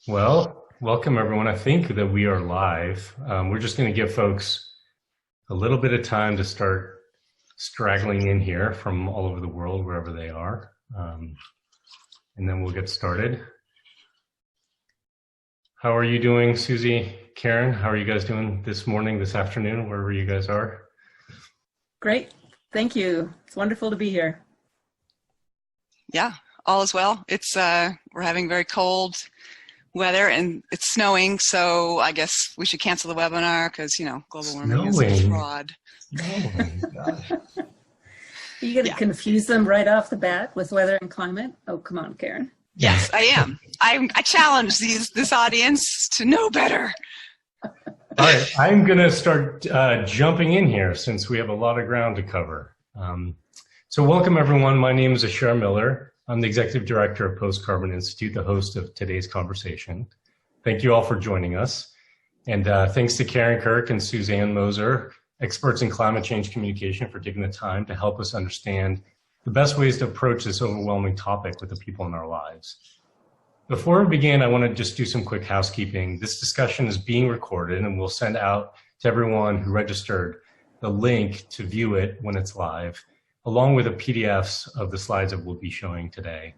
Well, welcome everyone. I think that we are live. We're just going to give folks a little bit of time to start straggling in here from all over the world, wherever they are. And then we'll get started. How are you doing, Susie, Karen? How are you guys doing this morning, this afternoon, wherever you guys are? Great. Thank you. It's wonderful to be here. Yeah, all is well. It's we're having very cold weather and it's snowing, so I guess we should cancel the webinar because, you know, global warming is a fraud. Snowing. Gosh. Are you going to confuse them right off the bat with weather and climate? Oh, come on, Karen. Yes, I am. I challenge this audience to know better. All right, I'm going to start jumping in here since we have a lot of ground to cover. So welcome, everyone. My name is Ashar Miller. I'm the Executive Director of Post Carbon Institute, the host of today's conversation. Thank you all for joining us. And thanks to Karin Kirk and Susanne Moser, experts in climate change communication, for taking the time to help us understand the best ways to approach this overwhelming topic with the people in our lives. Before we begin, I want to just do some quick housekeeping. This discussion is being recorded and we'll send out to everyone who registered the link to view it when it's live, along with the PDFs of the slides that we'll be showing today.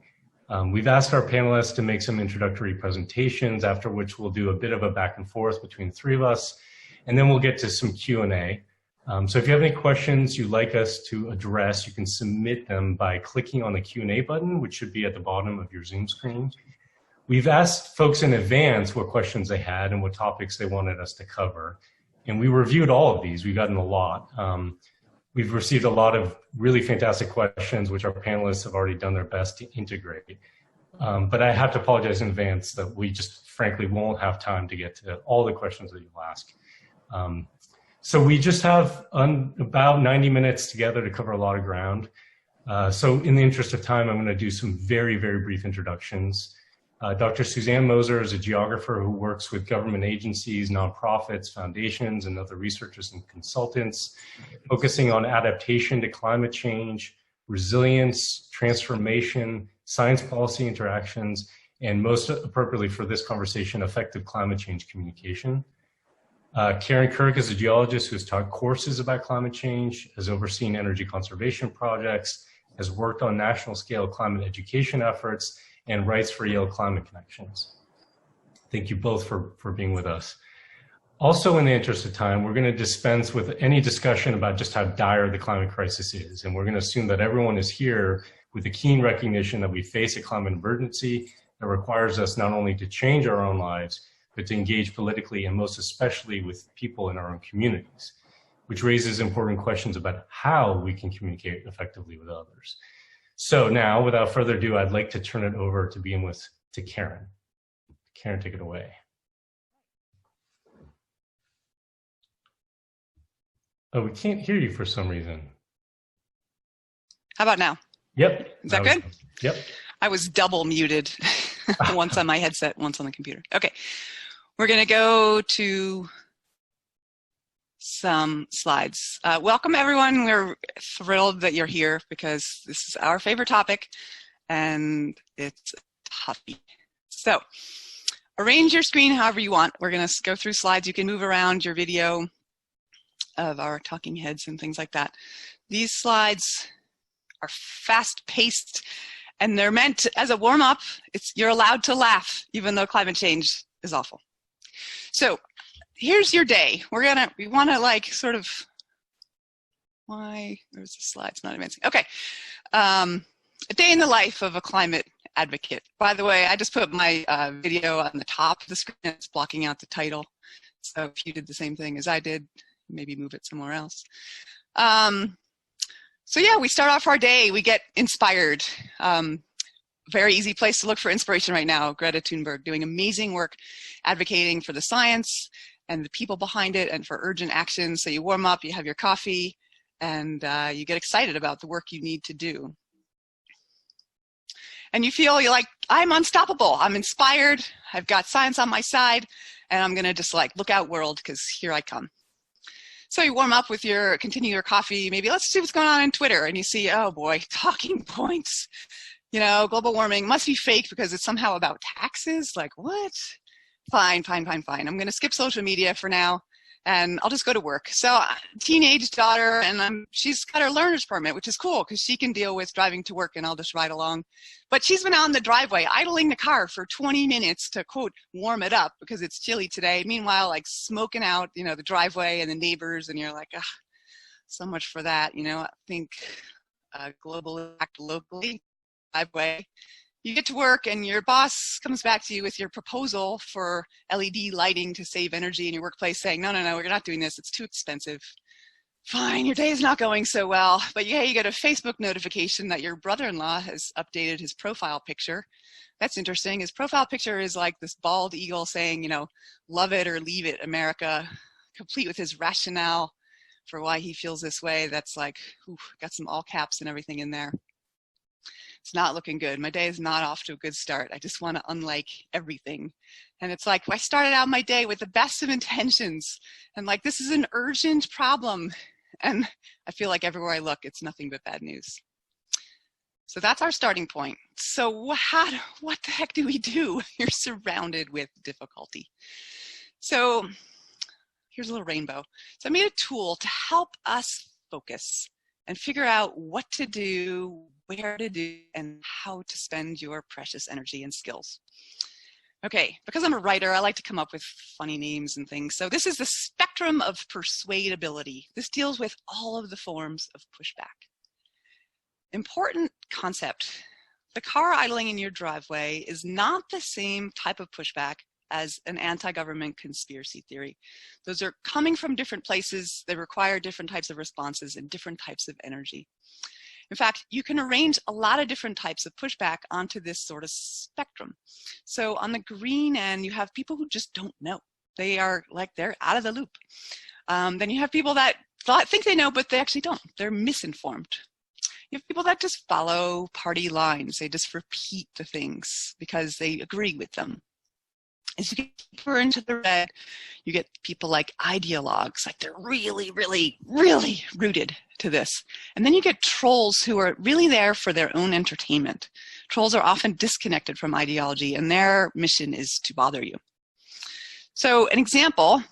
We've asked our panelists to make some introductory presentations, after which we'll do a bit of a back and forth between the three of us, and then we'll get to some Q&A. So if you have any questions you'd like us to address, you can submit them by clicking on the Q&A button, which should be at the bottom of your Zoom screen. We've asked folks in advance what questions they had and what topics they wanted us to cover, and we reviewed all of these. We've gotten a lot. We've received a lot of really fantastic questions, which our panelists have already done their best to integrate. But I have to apologize in advance that we just frankly won't have time to get to all the questions that you'll ask. So we just have about 90 minutes together to cover a lot of ground. So in the interest of time, I'm going to do some very, very brief introductions. Dr. Susanne Moser is a geographer who works with government agencies, nonprofits, foundations, and other researchers and consultants, focusing on adaptation to climate change, resilience, transformation, science policy interactions, and most appropriately for this conversation, effective climate change communication. Karin Kirk is a geologist who has taught courses about climate change, has overseen energy conservation projects, has worked on national scale climate education efforts, and writes for Yale Climate Connections. Thank you both for being with us. Also, in the interest of time, we're going to dispense with any discussion about just how dire the climate crisis is, and we're going to assume that everyone is here with a keen recognition that we face a climate emergency that requires us not only to change our own lives, but to engage politically and most especially with people in our own communities, which raises important questions about how we can communicate effectively with others. So now, without further ado, I'd like to turn it over to begin with to Karin. Karin, take it away. Oh, we can't hear you for some reason. How about now? Yep. Is that good? Yep. I was double muted, once on my headset, once on the computer. Okay, we're going to go to some slides. Welcome everyone. We're thrilled that you're here because this is our favorite topic and it's toughie. So arrange your screen however you want. We're going to go through slides. You can move around your video of our talking heads and things like that. These slides are fast paced and they're meant as a warm up. You're allowed to laugh even though climate change is awful. So here's your day. We want to like sort of, where's the slides not advancing? Okay. A day in the life of a climate advocate. By the way, I just put my video on the top of the screen. It's blocking out the title. So if you did the same thing as I did, maybe move it somewhere else. So yeah, we start off our day, we get inspired. Very easy place to look for inspiration right now. Greta Thunberg doing amazing work advocating for the science and the people behind it and for urgent action. So you warm up, you have your coffee, and you get excited about the work you need to do. And you feel you're like, I'm unstoppable, I'm inspired, I've got science on my side, and I'm gonna just like, look out world, because here I come. So you warm up with continue your coffee, maybe let's see what's going on in Twitter, and you see, oh boy, talking points. You know, global warming must be fake because it's somehow about taxes. Like, what? Fine. I'm going to skip social media for now, and I'll just go to work. So, teenage daughter, and she's got her learner's permit, which is cool because she can deal with driving to work, and I'll just ride along. But she's been out in the driveway idling the car for 20 minutes to, quote, warm it up because it's chilly today. Meanwhile, like smoking out, you know, the driveway and the neighbors, and you're like, ah, so much for that. You know, I think global act locally. Driveway. You get to work and your boss comes back to you with your proposal for LED lighting to save energy in your workplace saying, no, we're not doing this. It's too expensive. Fine, your day is not going so well. But yeah, you get a Facebook notification that your brother-in-law has updated his profile picture. That's interesting. His profile picture is like this bald eagle saying, you know, love it or leave it, America, complete with his rationale for why he feels this way. That's like, got some all caps and everything in there. It's not looking good. My day is not off to a good start. I just want to unlike everything. And it's like, I started out my day with the best of intentions. And like, this is an urgent problem. And I feel like everywhere I look, it's nothing but bad news. So that's our starting point. So what the heck do we do? You're surrounded with difficulty. So here's a little rainbow. So I made a tool to help us focus and figure out what to do, where to do, and how to spend your precious energy and skills. Okay, because I'm a writer, I like to come up with funny names and things. So this is the spectrum of persuadability. This deals with all of the forms of pushback. Important concept. The car idling in your driveway is not the same type of pushback as an anti-government conspiracy theory. Those are coming from different places. They require different types of responses and different types of energy. In fact, you can arrange a lot of different types of pushback onto this sort of spectrum. So on the green end, you have people who just don't know. They are like, they're out of the loop. Then you have people that think they know, but they actually don't. They're misinformed. You have people that just follow party lines. They just repeat the things because they agree with them. As you get deeper into the red, you get people like ideologues, like they're really, really, really rooted to this. And then you get trolls who are really there for their own entertainment. Trolls are often disconnected from ideology, and their mission is to bother you. So an example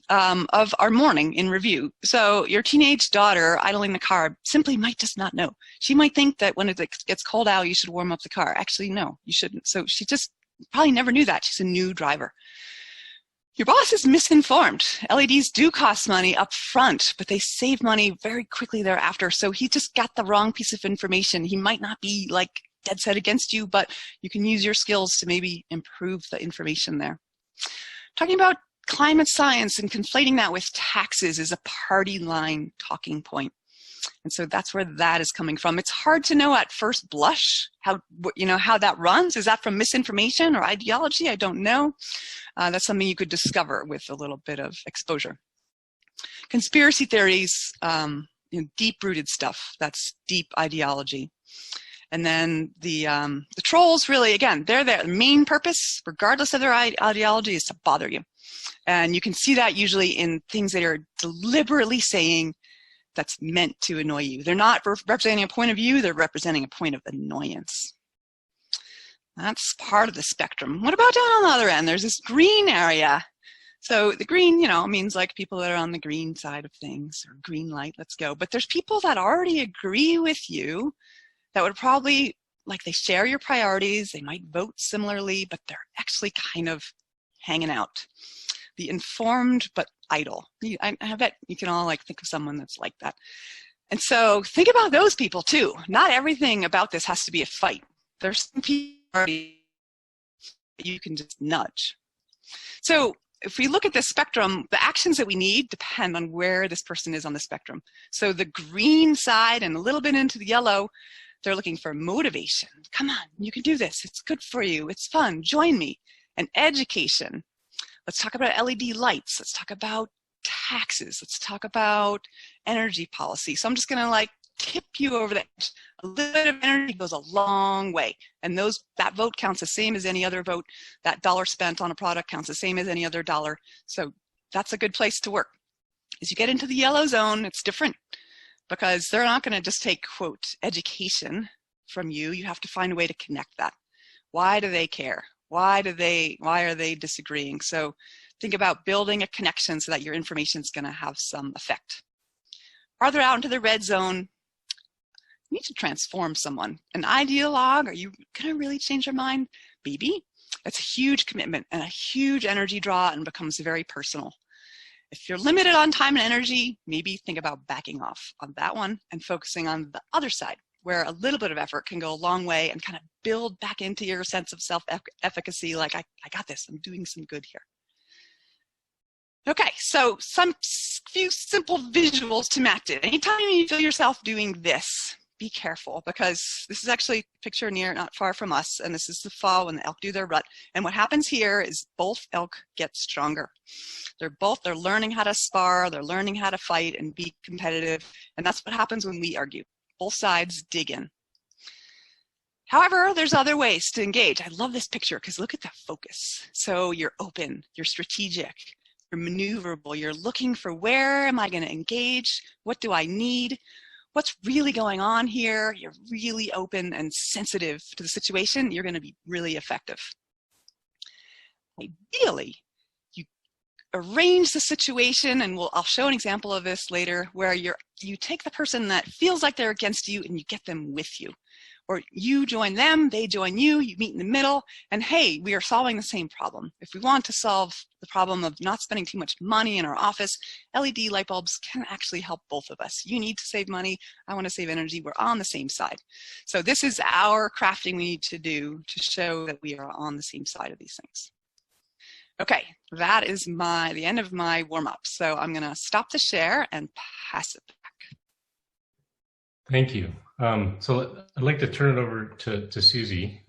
of our morning in review. So your teenage daughter idling the car simply might just not know. She might think that when it gets cold out, you should warm up the car. Actually, no, you shouldn't. So she just probably never knew that. She's a new driver. Your boss is misinformed. LEDs do cost money up front, but they save money very quickly thereafter. So he just got the wrong piece of information. He might not be like dead set against you, but you can use your skills to maybe improve the information there. Talking about climate science and conflating that with taxes is a party line talking point. And so that's where that is coming from. It's hard to know at first blush how that runs. Is that from misinformation or ideology? I don't know. That's something you could discover with a little bit of exposure. Conspiracy theories, deep-rooted stuff. That's deep ideology. And then the trolls really, again, their main purpose, regardless of their ideology, is to bother you. And you can see that usually in things that are deliberately saying that's meant to annoy you. They're not representing a point of view, they're representing a point of annoyance. That's part of the spectrum. What about down on the other end? There's this green area. So the green, means like people that are on the green side of things, or green light, let's go. But there's people that already agree with you that would probably, like, they share your priorities, they might vote similarly, but they're actually kind of hanging out. The informed but idle. I bet you can all think of someone that's like that. And so think about those people too. Not everything about this has to be a fight. There's some people you can just nudge. So if we look at the spectrum, the actions that we need depend on where this person is on the spectrum. So the green side and a little bit into the yellow, they're looking for motivation. Come on, you can do this. It's good for you. It's fun. Join me. And education. Let's talk about LED lights. Let's talk about taxes. Let's talk about energy policy. So I'm just going to tip you over the edge. A little bit of energy goes a long way. And that vote counts the same as any other vote. That dollar spent on a product counts the same as any other dollar. So that's a good place to work. As you get into the yellow zone, it's different because they're not going to just take, quote, education from you, you have to find a way to connect that. Why do they care? Why are they disagreeing? So think about building a connection so that your information is going to have some effect. Farther out into the red zone, you need to transform someone. An ideologue, are you going to really change their mind? Maybe. That's a huge commitment and a huge energy draw and becomes very personal. If you're limited on time and energy, maybe think about backing off on that one and focusing on the other side, where a little bit of effort can go a long way and kind of build back into your sense of self-efficacy, like I got this, I'm doing some good here. Okay, so some few simple visuals to match it. Anytime you feel yourself doing this, be careful, because this is actually a picture not far from us, and this is the fall when the elk do their rut. And what happens here is both elk get stronger. They're learning how to spar, they're learning how to fight and be competitive, and that's what happens when we argue. Both sides dig in. However, there's other ways to engage. I love this picture because look at the focus. So you're open, you're strategic, you're maneuverable, you're looking for where am I going to engage, what do I need, what's really going on here. You're really open and sensitive to the situation. You're going to be really effective. Ideally, you arrange the situation, and I'll show an example of this later, where you take the person that feels like they're against you and you get them with you. Or you join them, they join you, you meet in the middle, and hey, we are solving the same problem. If we want to solve the problem of not spending too much money in our office, LED light bulbs can actually help both of us. You need to save money, I want to save energy, we're on the same side. So this is our crafting we need to do to show that we are on the same side of these things. Okay, that is the end of my warm-up. So I'm going to stop the share and pass it back. Thank you. So I'd like to turn it over to Susie.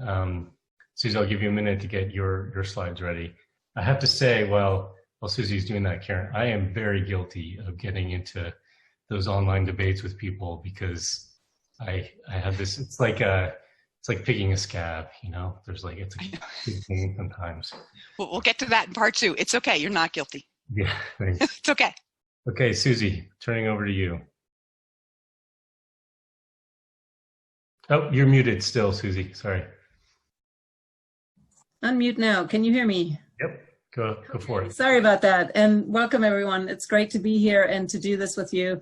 Susie, I'll give you a minute to get your slides ready. I have to say, while Susie's doing that, Karen, I am very guilty of getting into those online debates with people because I have this. It's like picking a scab, you know. There's like it's a big thing sometimes. We'll get to that in part 2. It's okay. You're not guilty. Yeah, thanks. It's okay. Okay, Susie, turning over to you. Oh, you're muted still, Susie. Sorry. Unmute now. Can you hear me? Yep. Go for it. Sorry about that. And welcome, everyone. It's great to be here and to do this with you.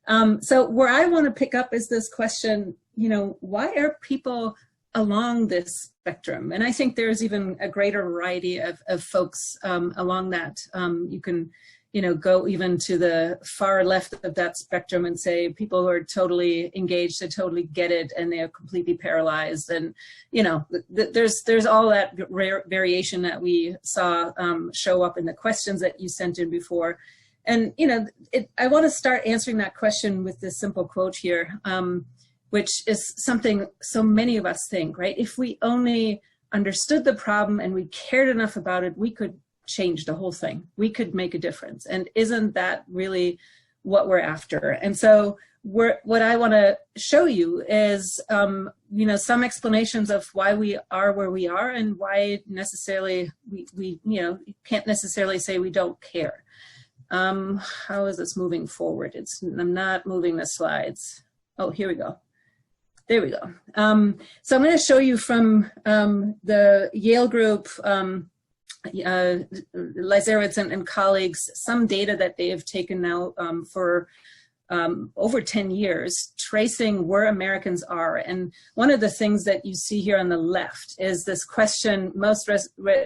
So where I want to pick up is this question, you know, why are people along this spectrum? And I think there's even a greater variety of folks along that. You can, you know, go even to the far left of that spectrum and say people who are totally engaged, they totally get it, and they are completely paralyzed. And, you know, there's all that variation that we saw show up in the questions that you sent in before. And, you know, I want to start answering that question with this simple quote here, which is something so many of us think, right? If we only understood the problem and we cared enough about it, we could change the whole thing. We could make a difference. And isn't that really what we're after? And so what I want to show you is, you know, some explanations of why we are where we are and why necessarily we you know, can't necessarily say we don't care. How is this moving forward? I'm not moving the slides. Oh, here we go. There we go. So I'm going to show you from the Yale group, Lazarowitz and colleagues, some data that they have taken now for over 10 years, tracing where Americans are. And one of the things that you see here on the left is this question: most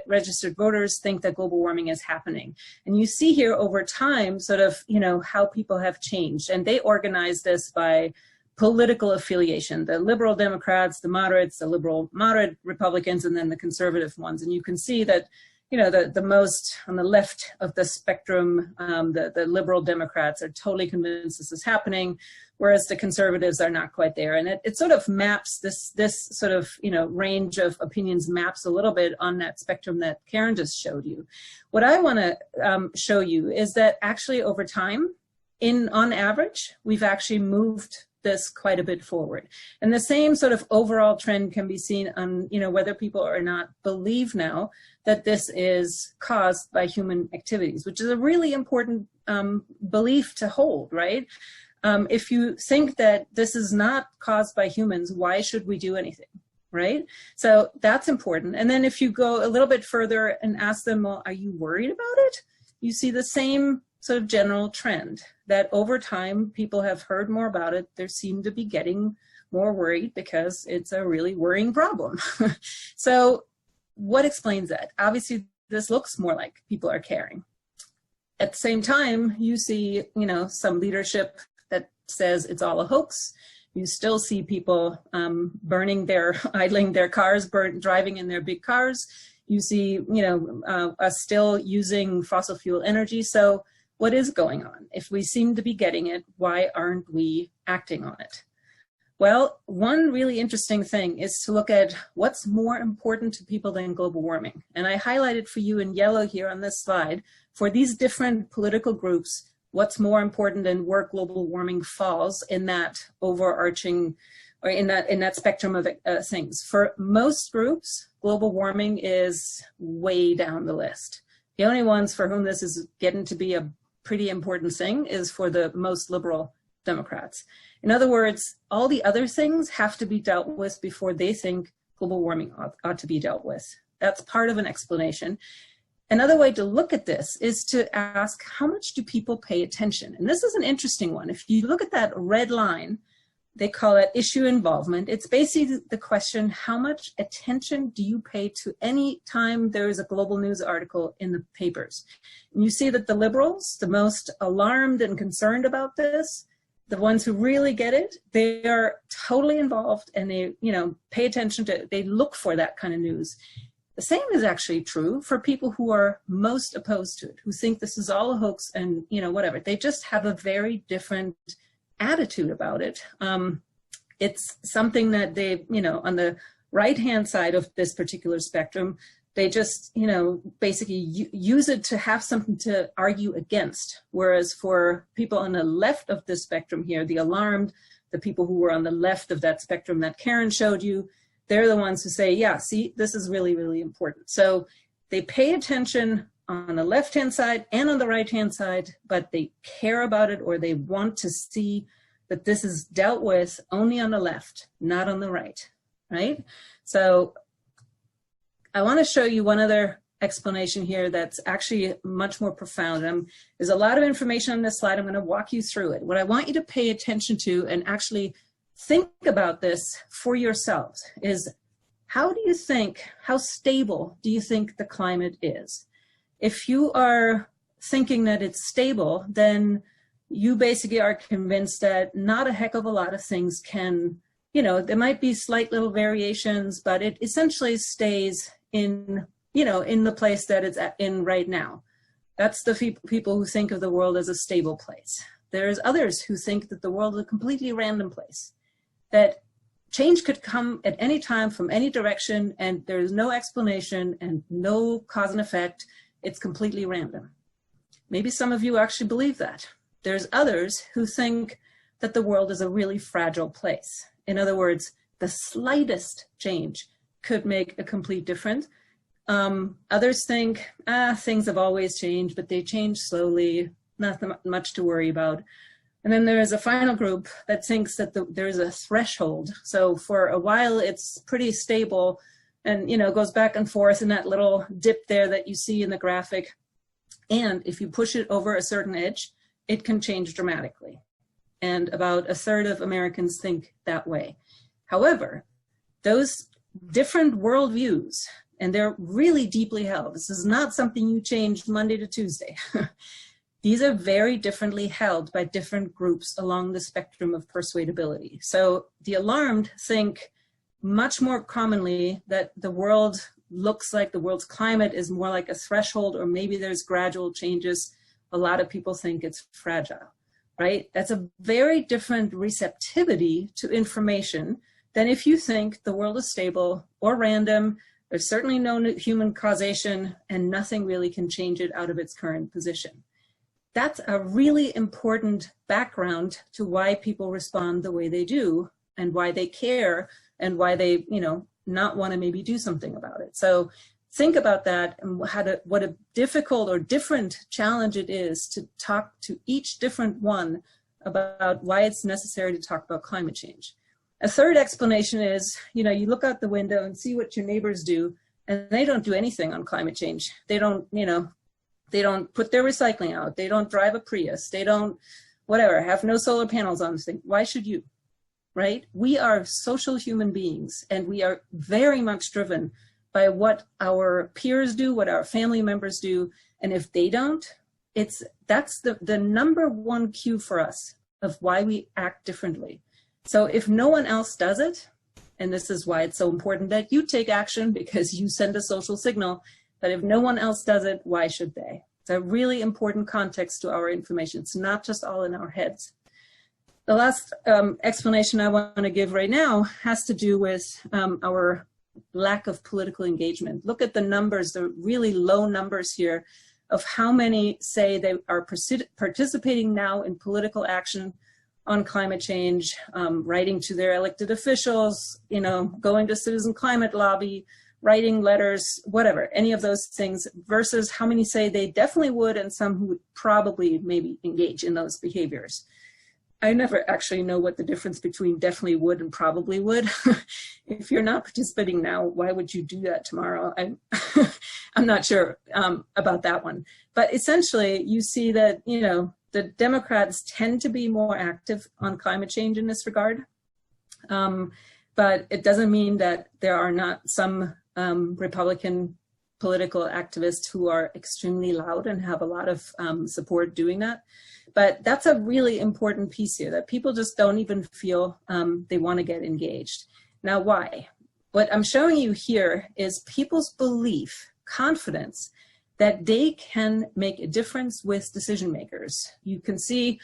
registered voters think that global warming is happening. And you see here over time sort of, you know, how people have changed. And they organize this by political affiliation: the liberal Democrats, the moderates, the liberal moderate Republicans, and then the conservative ones. And you can see that, you know, the most on the left of the spectrum, the liberal Democrats are totally convinced this is happening, whereas the conservatives are not quite there. And it sort of maps this sort of, you know, range of opinions maps a little bit on that spectrum that Karen just showed you. What I want to show you is that actually over time, on average, we've actually moved this quite a bit forward. And the same sort of overall trend can be seen on, you know, whether people or not believe now that this is caused by human activities, which is a really important belief to hold, right? If you think that this is not caused by humans, why should we do anything, right? So that's important. And then if you go a little bit further and ask them, well, are you worried about it? You see the same sort of general trend that over time, people have heard more about it. They seem to be getting more worried because it's a really worrying problem. So what explains that? Obviously, this looks more like people are caring. At the same time, you see, some leadership that says it's all a hoax. You still see people idling their cars, driving in their big cars. You see, us still using fossil fuel energy. So what is going on? If we seem to be getting it, why aren't we acting on it? Well, one really interesting thing is to look at what's more important to people than global warming. And I highlighted for you in yellow here on this slide, for these different political groups, what's more important and where global warming falls in that overarching, or in that spectrum of things. For most groups, global warming is way down the list. The only ones for whom this is getting to be a pretty important thing is for the most liberal Democrats. In other words, all the other things have to be dealt with before they think global warming ought to be dealt with. That's part of an explanation. Another way to look at this is to ask, how much do people pay attention? And this is an interesting one. If you look at that red line, they call it issue involvement. It's basically the question, how much attention do you pay to any time there is a global news article in the papers? And you see that the liberals, the most alarmed and concerned about this, the ones who really get it, they are totally involved and they, pay attention to, they look for that kind of news. The same is actually true for people who are most opposed to it, who think this is all a hoax and, whatever. They just have a very different attitude about it. It's something that they, on the right-hand side of this particular spectrum, they just, basically use it to have something to argue against. Whereas for people on the left of this spectrum here, the alarmed, the people who were on the left of that spectrum that Karin showed you, they're the ones who say, yeah, see, this is really, really important. So they pay attention on the left-hand side and on the right-hand side, but they care about it, or they want to see that this is dealt with only on the left, not on the right, right? So I want to show you one other explanation here that's actually much more profound. There's a lot of information on this slide. I'm going to walk you through it. What I want you to pay attention to and actually think about this for yourselves is, how stable do you think the climate is? If you are thinking that it's stable, then you basically are convinced that not a heck of a lot of things can, there might be slight little variations, but it essentially stays in, in the place that it's in right now. That's the people who think of the world as a stable place. There's others who think that the world is a completely random place, that change could come at any time from any direction and there's no explanation and no cause and effect. It's completely random. Maybe some of you actually believe that. There's others who think that the world is a really fragile place. In other words, the slightest change could make a complete difference. Others think, things have always changed, but they change slowly, not much to worry about. And then there is a final group that thinks that there is a threshold. So for a while, it's pretty stable and, goes back and forth in that little dip there that you see in the graphic. And if you push it over a certain edge, it can change dramatically. And about a third of Americans think that way. However, those different worldviews, and they're really deeply held. This is not something you change Monday to Tuesday. These are very differently held by different groups along the spectrum of persuadability. So the alarmed think much more commonly that the world looks like the world's climate is more like a threshold, or maybe there's gradual changes. A lot of people think it's fragile, right? That's a very different receptivity to information than if you think the world is stable or random. There's certainly no human causation and nothing really can change it out of its current position. That's a really important background to why people respond the way they do and why they care and why they, not want to maybe do something about it. So think about that and what a difficult or different challenge it is to talk to each different one about why it's necessary to talk about climate change. A third explanation is, you look out the window and see what your neighbors do, and they don't do anything on climate change. They don't, they don't put their recycling out. They don't drive a Prius. They don't, whatever, have no solar panels on this thing. Why should you, right? We are social human beings, and we are very much driven by what our peers do, what our family members do. And if they don't, that's the number one cue for us of why we act differently. So if no one else does it, and this is why it's so important that you take action, because you send a social signal, but if no one else does it, why should they? It's a really important context to our information. It's not just all in our heads. The last explanation I want to give right now has to do with our lack of political engagement. Look at the numbers, the really low numbers here of how many say they are participating now in political action on climate change, writing to their elected officials, going to citizen climate lobby, writing letters, whatever, any of those things, versus how many say they definitely would, and some who would probably maybe engage in those behaviors. I never actually know what the difference between definitely would and probably would. If you're not participating now, why would you do that tomorrow? I'm not sure about that one. But essentially, you see that, the Democrats tend to be more active on climate change in this regard. But it doesn't mean that there are not some Republican political activists who are extremely loud and have a lot of support doing that. But that's a really important piece here, that people just don't even feel they want to get engaged. Now, why? What I'm showing you here is people's belief, confidence, that they can make a difference with decision makers. You can see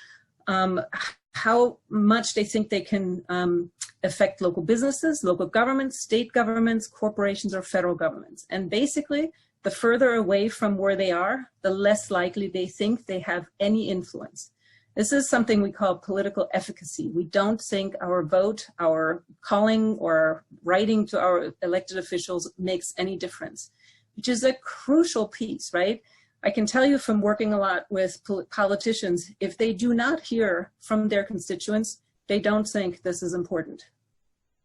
how much they think they can affect local businesses, local governments, state governments, corporations, or federal governments. And basically, the further away from where they are, the less likely they think they have any influence. This is something we call political efficacy. We don't think our vote, our calling, or writing to our elected officials makes any difference, which is a crucial piece, right? I can tell you from working a lot with politicians, if they do not hear from their constituents, they don't think this is important.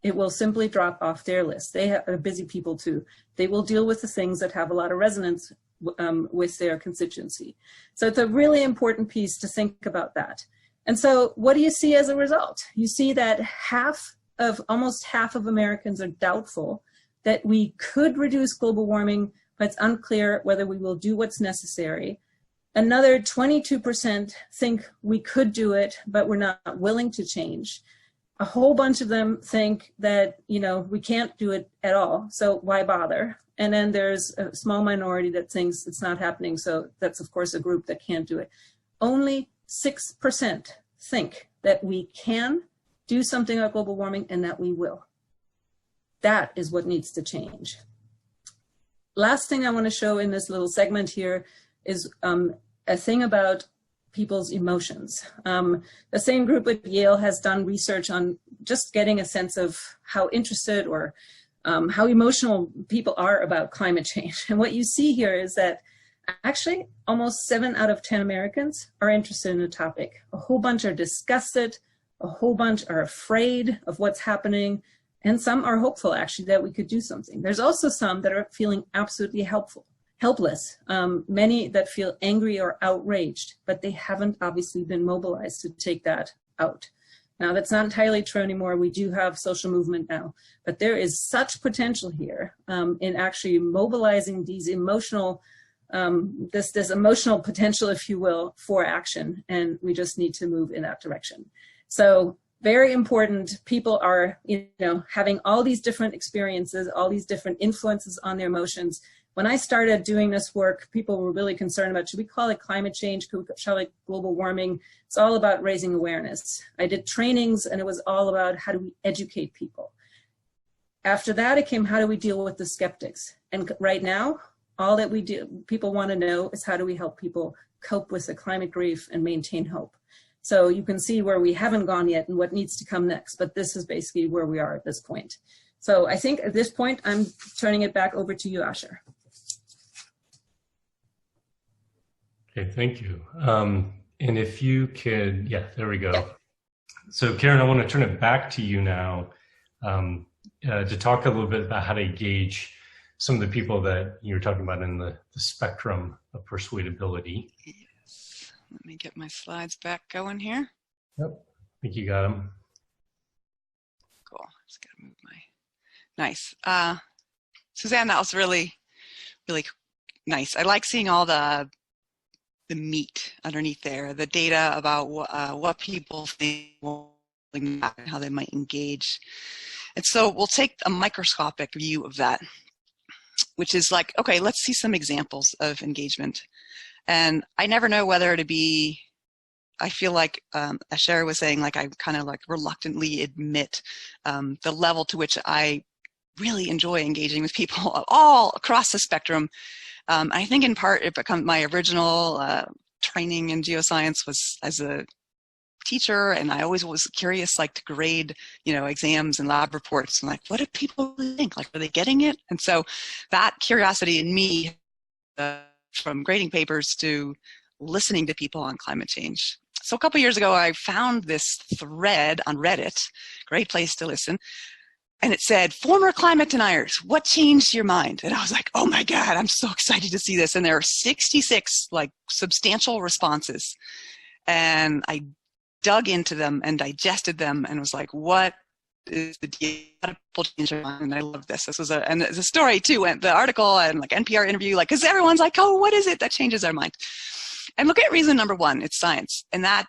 It will simply drop off their list. They are busy people too. They will deal with the things that have a lot of resonance with their constituency. So it's a really important piece to think about that. And so what do you see as a result? You see that almost half of Americans are doubtful that we could reduce global warming, but it's unclear whether we will do what's necessary. Another 22% think we could do it, but we're not willing to change. A whole bunch of them think that, we can't do it at all, so why bother? And then there's a small minority that thinks it's not happening, so that's, of course, a group that can't do it. Only 6% think that we can do something about global warming and that we will. That is what needs to change. Last thing I want to show in this little segment here is a thing about people's emotions. The same group at Yale has done research on just getting a sense of how interested or how emotional people are about climate change. And what you see here is that actually almost 7 out of 10 Americans are interested in the topic. A whole bunch are disgusted, a whole bunch are afraid of what's happening, and some are hopeful actually that we could do something. There's also some that are feeling absolutely helpless, many that feel angry or outraged, but they haven't obviously been mobilized to take that out. Now, that's not entirely true anymore. We do have social movement now, but there is such potential here in actually mobilizing these emotional, this emotional potential, if you will, for action, and we just need to move in that direction. So very important. People are, having all these different experiences, all these different influences on their emotions. When I started doing this work, people were really concerned about, should we call it climate change? Should we call it global warming? It's all about raising awareness. I did trainings and it was all about how do we educate people. After that, it came, how do we deal with the skeptics? And right now, all that we do, people want to know is how do we help people cope with the climate grief and maintain hope. So you can see where we haven't gone yet and what needs to come next, but this is basically where we are at this point. So I think at this point, I'm turning it back over to you, Asher. Okay, thank you. And if you could, yeah, there we go. Yep. So Karin, I want to turn it back to you now to talk a little bit about how to engage some of the people that you were talking about in the spectrum of persuadability. Yes. Let me get my slides back going here. Yep, I think you got them. Cool. Just gotta move my. Nice. Susanne, that was really, really nice. I like seeing all the meat underneath there, the data about what people think, how they might engage. And so we'll take a microscopic view of that, which is like, okay, let's see some examples of engagement. And I never know whether to be, I feel like, as Sherry was saying, like I kind of like reluctantly admit the level to which I really enjoy engaging with people all across the spectrum. I think in part it became my original training in geoscience was as a teacher, and I always was curious, like to grade, exams and lab reports, and like, what do people think? Like, are they getting it? And so that curiosity in me, from grading papers to listening to people on climate change. So a couple years ago, I found this thread on Reddit, great place to listen. And it said, former climate deniers, what changed your mind? And I was like, oh my God, I'm so excited to see this. And there are 66 like substantial responses. And I dug into them and digested them and was like, what is the deal? How do people change their mind? And I love this. This was and the story too, and the article and like NPR interview, like, cause everyone's like, oh, what is it that changes our mind? And look at reason number one, it's science. And that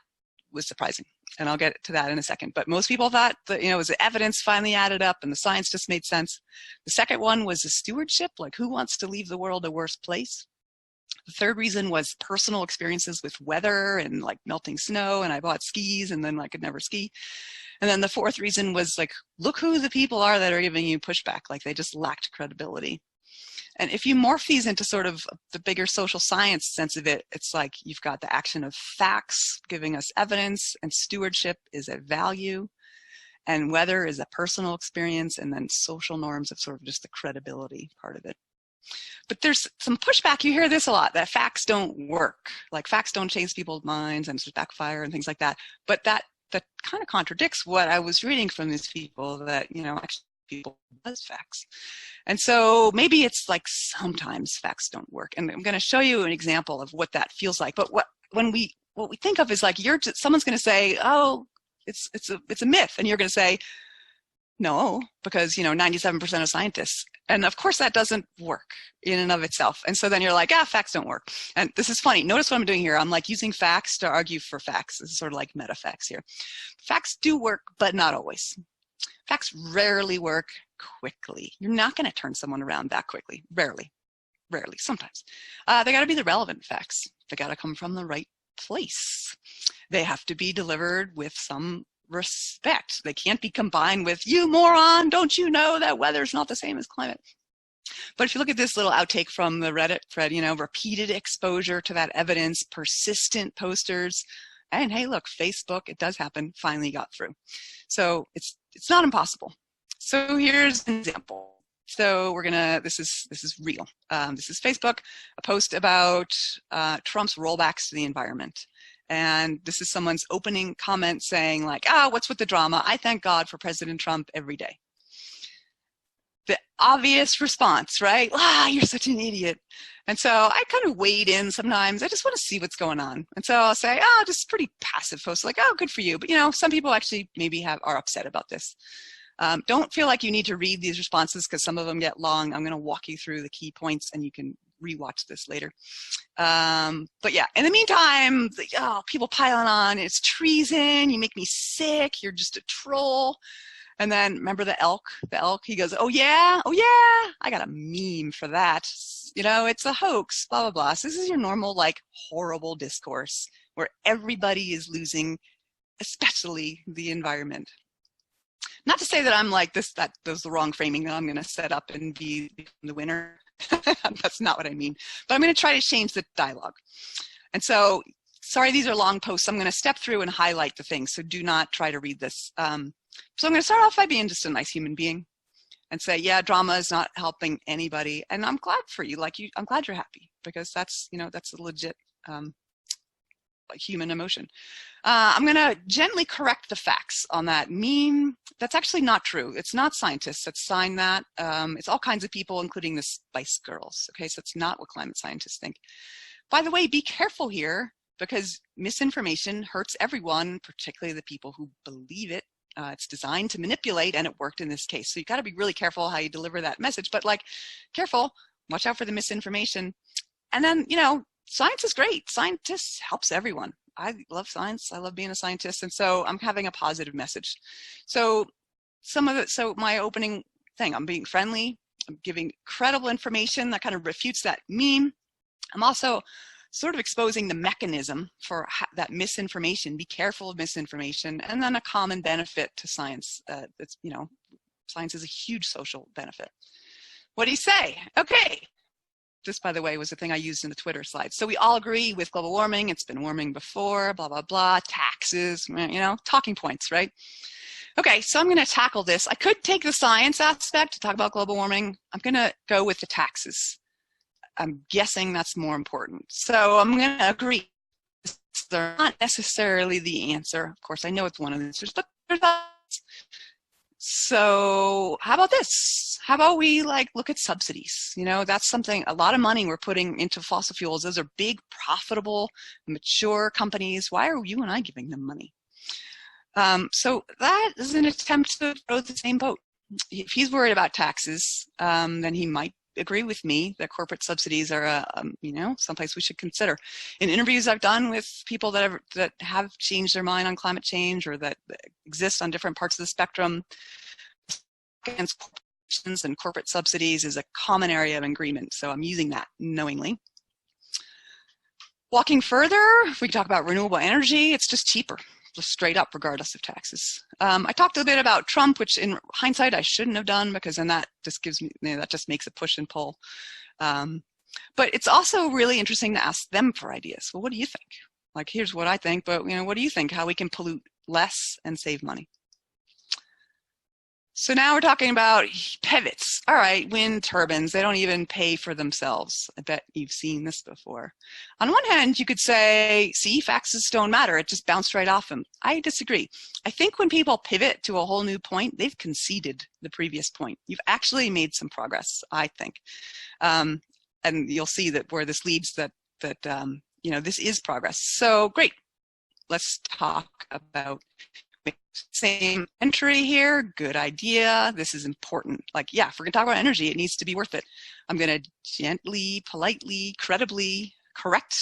was surprising. And I'll get to that in a second. But most people thought that, it was the evidence finally added up and the science just made sense. The second one was the stewardship, like who wants to leave the world a worse place? The third reason was personal experiences with weather and like melting snow, and I bought skis and then I could never ski. And then the fourth reason was like, look who the people are that are giving you pushback, like they just lacked credibility. And if you morph these into sort of the bigger social science sense of it, it's like you've got the action of facts giving us evidence, and stewardship is a value, and weather is a personal experience, and then social norms of sort of just the credibility part of it. But there's some pushback. You hear this a lot, that facts don't work. Like facts don't change people's minds and just backfire and things like that. But that kind of contradicts what I was reading from these people, that, actually people does facts. And so maybe it's like sometimes facts don't work. And I'm going to show you an example of what that feels like. But what we think of is like someone's going to say, oh, it's a myth. And you're going to say, no, because 97% of scientists. And of course that doesn't work in and of itself. And so then you're like, facts don't work. And this is funny. Notice what I'm doing here. I'm like using facts to argue for facts. This is sort of like meta facts here. Facts do work, but not always. Facts rarely work quickly. You're not going to turn someone around that quickly. Rarely, sometimes. They got to be the relevant facts. They got to come from the right place. They have to be delivered with some respect. They can't be combined with, you moron, don't you know that weather's not the same as climate? But if you look at this little outtake from the Reddit thread, repeated exposure to that evidence, persistent posters, and hey, look, Facebook, it does happen, finally got through. So it's not impossible. So here's an example. So this is real. This is Facebook, a post about Trump's rollbacks to the environment. And this is someone's opening comment saying like, what's with the drama? I thank God for President Trump every day. The obvious response, right? You're such an idiot. And so I kind of wade in sometimes. I just want to see what's going on. And so I'll say, just pretty passive posts like, good for you. But some people actually maybe are upset about this. Don't feel like you need to read these responses because some of them get long. I'm going to walk you through the key points and you can rewatch this later. But yeah, in the meantime, people piling on, it's treason, you make me sick, you're just a troll. And then remember the elk, he goes, oh yeah, I got a meme for that. It's a hoax, blah, blah, blah. So this is your normal, like horrible discourse where everybody is losing, especially the environment. Not to say that I'm like this, that was the wrong framing, that I'm going to set up and become the winner. That's not what I mean. But I'm going to try to change the dialogue. And so, sorry, these are long posts. I'm going to step through and highlight the things. So do not try to read this. So I'm going to start off by being just a nice human being and say, yeah, drama is not helping anybody. And I'm glad for you. I'm glad you're happy because that's a legit human emotion. I'm going to gently correct the facts on that meme. That's actually not true. It's not scientists that sign that. It's all kinds of people, including the Spice Girls. Okay, so it's not what climate scientists think. By the way, be careful here, because misinformation hurts everyone, particularly the people who believe it. It's designed to manipulate, and it worked in this case. So you got to be really careful how you deliver that message. But like, careful, watch out for the misinformation. And then, you know, science is great. Scientists helps everyone. I love science. I love being a scientist. And so I'm having a positive message. So so my opening thing, I'm being friendly. I'm giving credible information that kind of refutes that meme. I'm also sort of exposing the mechanism for that misinformation. Be careful of misinformation. And then a common benefit to science. That's, you know, science is a huge social benefit. What do you say? Okay. This, by the way, was the thing I used in the Twitter slide. So we all agree with global warming. It's been warming before, blah, blah, blah, taxes, you know, talking points, right? Okay, so I'm going to tackle this. I could take the science aspect to talk about global warming. I'm going to go with the taxes. I'm guessing that's more important. So I'm going to agree. They're not necessarily the answer. Of course, I know it's one of the answers, but there's that. So how about this? How about we like look at subsidies? You know, that's something, a lot of money we're putting into fossil fuels. Those are big, profitable, mature companies. Why are you and I giving them money? So that is an attempt to throw the same boat. If he's worried about taxes, then he might agree with me that corporate subsidies are, you know, someplace we should consider. In interviews I've done with people that have changed their mind on climate change, or that exist on different parts of the spectrum, against corporations and corporate subsidies is a common area of agreement. So I'm using that knowingly. Walking further, if we talk about renewable energy, it's just cheaper, just straight up, regardless of taxes. I talked a bit about Trump, which in hindsight I shouldn't have done, because then that just gives me, you know, that just makes a push and pull. But it's also really interesting to ask them for ideas. Well, what do you think? Like, here's what I think, but you know, what do you think? How we can pollute less and save money? So now we're talking about pivots. All right, wind turbines, they don't even pay for themselves. I bet you've seen this before. On one hand, you could say, see, facts don't matter. It just bounced right off them. I disagree. I think when people pivot to a whole new point, they've conceded the previous point. You've actually made some progress, I think. And you'll see that where this leads, that you know, this is progress. So great. Let's talk about same entry here. Good idea. This is important. Like, yeah, if we're going to talk about energy, it needs to be worth it. I'm going to gently, politely, credibly correct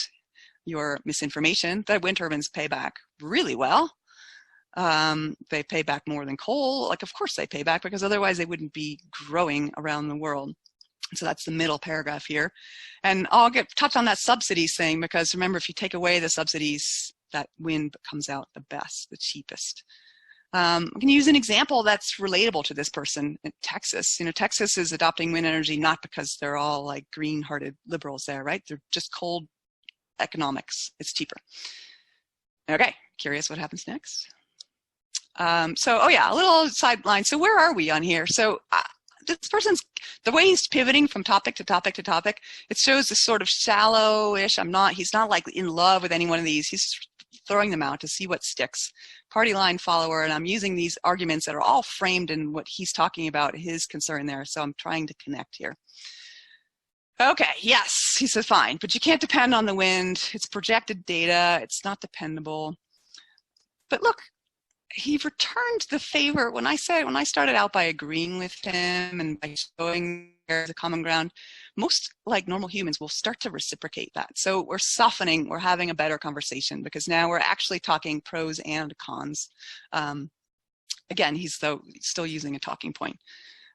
your misinformation that wind turbines pay back really well. They pay back more than coal. Like, of course they pay back, because otherwise they wouldn't be growing around the world. So that's the middle paragraph here. And I'll touch on that subsidies thing, because remember, if you take away the subsidies, that wind comes out the best, the cheapest. I'm going to use an example that's relatable to this person in Texas. You know, Texas is adopting wind energy not because they're all like green-hearted liberals there, right? They're just cold economics. It's cheaper. Okay, curious what happens next? Oh yeah, a little sideline. So where are we on here? So this person's, the way he's pivoting from topic to topic to topic, it shows this sort of shallow-ish, he's not like in love with any one of these. He's just throwing them out to see what sticks. Party line follower, and I'm using these arguments that are all framed in what he's talking about, his concern there. So I'm trying to connect here. Okay, yes, he says fine, but you can't depend on the wind. It's projected data. It's not dependable. But look, he returned the favor when I started out by agreeing with him and by showing there's a common ground. Most like normal humans will start to reciprocate that. So we're softening, we're having a better conversation, because now we're actually talking pros and cons. Again, he's still using a talking point.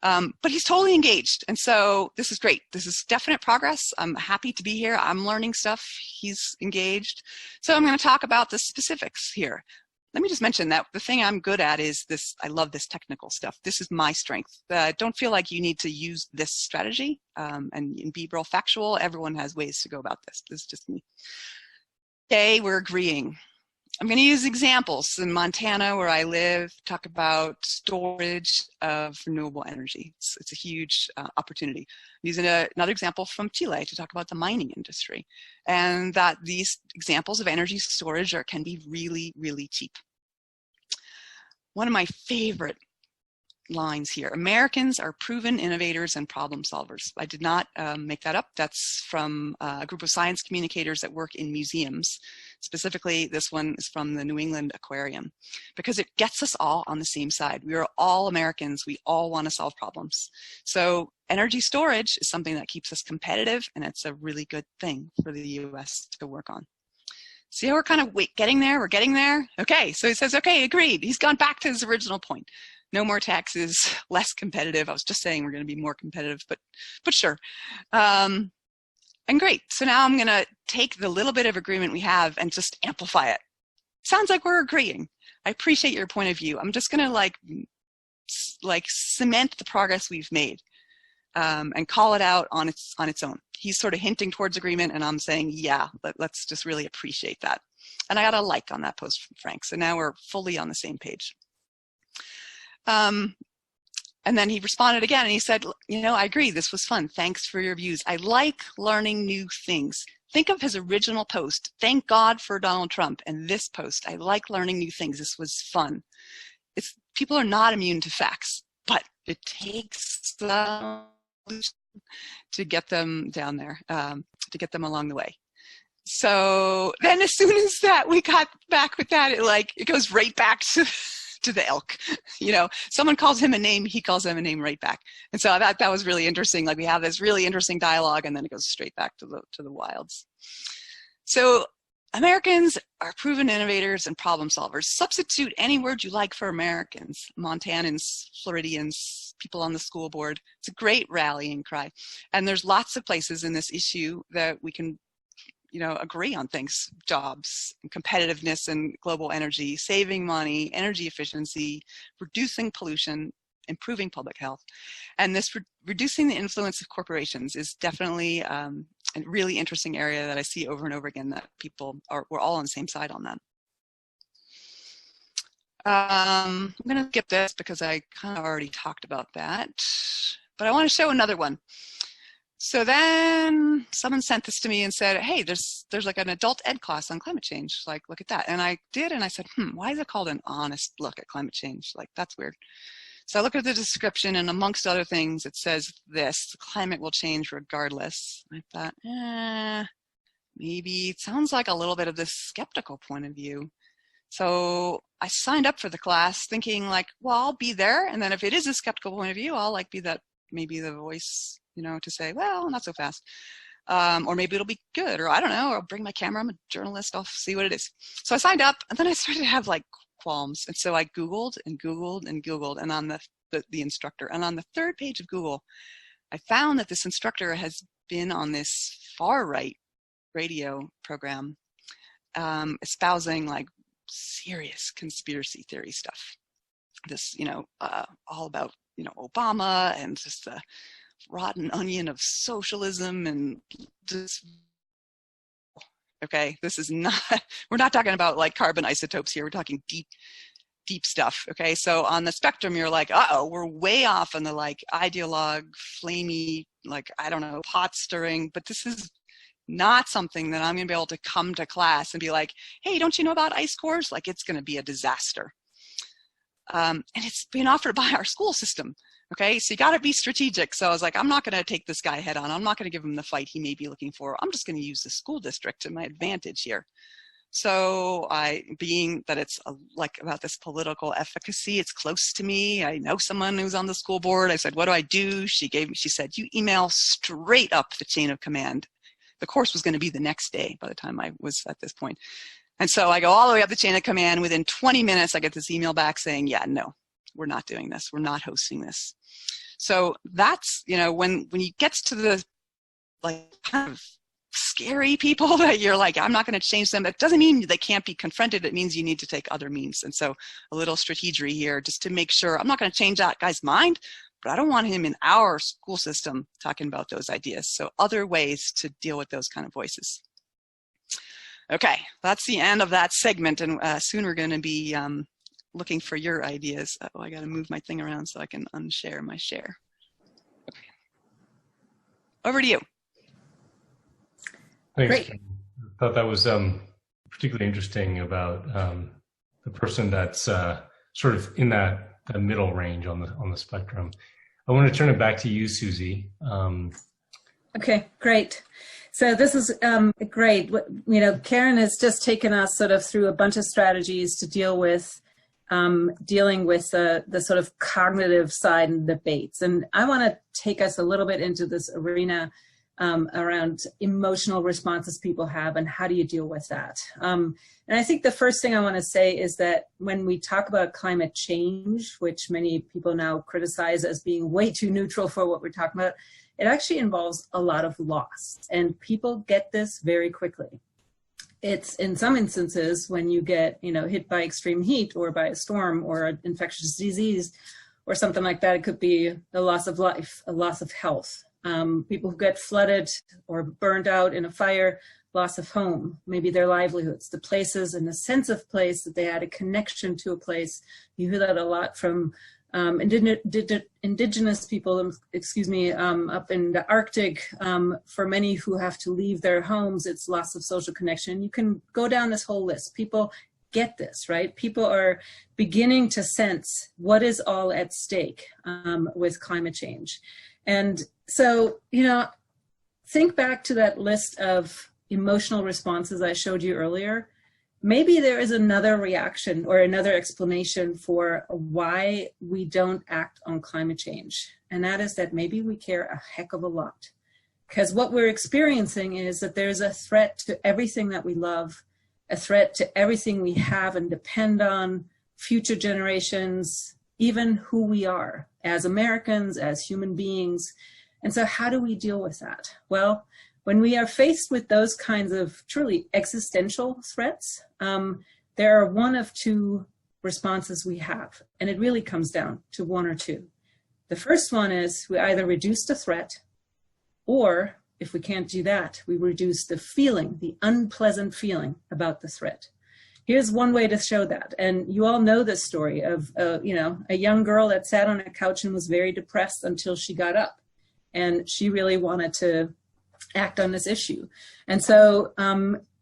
But he's totally engaged. And so this is great. This is definite progress. I'm happy to be here. I'm learning stuff. He's engaged. So I'm going to talk about the specifics here. Let me just mention that the thing I'm good at is this. I love this technical stuff. This is my strength. Don't feel like you need to use this strategy and be real factual. Everyone has ways to go about this. This is just me. Okay, we're agreeing. I'm going to use examples in Montana, where I live, talk about storage of renewable energy. It's a huge opportunity. I'm using another example from Chile to talk about the mining industry, and that these examples of energy storage can be really, really cheap. One of my favorite lines here: Americans are proven innovators and problem solvers. I did not make that up. That's from a group of science communicators that work in museums. Specifically, this one is from the New England Aquarium, because it gets us all on the same side. We are all Americans. We all want to solve problems. So energy storage is something that keeps us competitive, and it's a really good thing for the US to work on. See how we're kind of getting there? We're getting there. Okay, so he says, okay, agreed. He's gone back to his original point. No more taxes, less competitive. I was just saying we're going to be more competitive, but sure. And great. So now I'm going to take the little bit of agreement we have and just amplify it. Sounds like we're agreeing. I appreciate your point of view. I'm just going to like cement the progress we've made and call it out on its own. He's sort of hinting towards agreement, and I'm saying, yeah, let's just really appreciate that. And I got a like on that post from Frank. So now we're fully on the same page. And then he responded again, and he said, you know, I agree, this was fun. Thanks for your views. I like learning new things. Think of his original post, thank God for Donald Trump, and this post, I like learning new things. This was fun. People are not immune to facts, but it takes to get them down there, to get them along the way. So then as soon as that we got back with that, it goes right back to the elk. You know, someone calls him a name, he calls them a name right back. And so that was really interesting. Like, we have this really interesting dialogue, and then it goes straight back to the wilds. So Americans are proven innovators and problem solvers. Substitute any word you like for Americans, Montanans, Floridians, people on the school board. It's a great rallying cry. And there's lots of places in this issue that we can, you know, agree on things: jobs, competitiveness and global energy, saving money, energy efficiency, reducing pollution, improving public health. And this reducing the influence of corporations is definitely a really interesting area that I see over and over again, that we're all on the same side on that. I'm going to skip this because I kind of already talked about that, but I want to show another one. So then someone sent this to me and said, hey, there's like an adult ed class on climate change. Like, look at that. And I did, and I said, why is it called An Honest Look at Climate Change? Like, that's weird. So I look at the description, and amongst other things, it says this: the climate will change regardless. I thought, maybe it sounds like a little bit of this skeptical point of view. So I signed up for the class thinking, like, well, I'll be there. And then if it is a skeptical point of view, I'll be that, maybe the voice, you know, to say, well, not so fast. Or maybe it'll be good, or I don't know, or I'll bring my camera. I'm a journalist. I'll see what it is. So I signed up, and then I started to have qualms. And so I Googled and Googled and Googled, and on the instructor. And on the third page of Google, I found that this instructor has been on this far right radio program, espousing serious conspiracy theory stuff. This, all about, Obama and just the rotten onion of socialism and just, okay, this is not, we're not talking about carbon isotopes here. We're talking deep stuff. Okay. So on the spectrum, you're like, uh-oh, we're way off on the ideologue, flamey, I don't know, pot stirring, but this is not something that I'm going to be able to come to class and be like, hey, don't you know about ice cores? It's going to be a disaster. And it's being offered by our school system. Okay, so you got to be strategic. So I was like, I'm not going to take this guy head on. I'm not going to give him the fight he may be looking for. I'm just going to use the school district to my advantage here. So being that it's about this political efficacy, it's close to me. I know someone who's on the school board. I said, what do I do? She said, you email straight up the chain of command. The course was going to be the next day by the time I was at this point. And so I go all the way up the chain of command. Within 20 minutes, I get this email back saying, yeah, no, we're not doing this. We're not hosting this. So that's, when you get to the kind of scary people that you're I'm not going to change them. It doesn't mean they can't be confronted. It means you need to take other means. And so a little strategy here just to make sure I'm not going to change that guy's mind, but I don't want him in our school system talking about those ideas. So other ways to deal with those kind of voices. Okay, that's the end of that segment, and soon we're going to be looking for your ideas. Oh, I got to move my thing around so I can unshare my share. Okay. Over to you. Thanks. Great. I thought that was particularly interesting about the person that's sort of in that middle range on the spectrum. I want to turn it back to you, Susie. Okay, great. So this is great. You know, Karin has just taken us sort of through a bunch of strategies to deal with dealing with the sort of cognitive side and debates. And I want to take us a little bit into this arena around emotional responses people have and how do you deal with that. And I think the first thing I want to say is that when we talk about climate change, which many people now criticize as being way too neutral for what we're talking about, it actually involves a lot of loss, and people get this very quickly. It's in some instances when you get, you know, hit by extreme heat or by a storm or an infectious disease or something like that. It could be a loss of life, a loss of health. People who get flooded or burned out in a fire, loss of home, maybe their livelihoods, the places and the sense of place that they had a connection to a place. You hear that a lot from indigenous people, excuse me, up in the Arctic. For many who have to leave their homes, it's loss of social connection. You can go down this whole list. People get this, right? People are beginning to sense what is all at stake with climate change. And so, you know, think back to that list of emotional responses I showed you earlier. Maybe there is another reaction or another explanation for why we don't act on climate change. And that is that maybe we care a heck of a lot. Because what we're experiencing is that there's a threat to everything that we love, a threat to everything we have and depend on, future generations, even who we are as Americans, as human beings. And so how do we deal with that? Well, when we are faced with those kinds of truly existential threats, there are one of two responses we have, and it really comes down to one or two. The first one is we either reduce the threat, or if we can't do that, we reduce the feeling, the unpleasant feeling about the threat. Here's one way to show that, and you all know this story of you know, a young girl that sat on a couch and was very depressed until she got up, and she really wanted to act on this issue. And so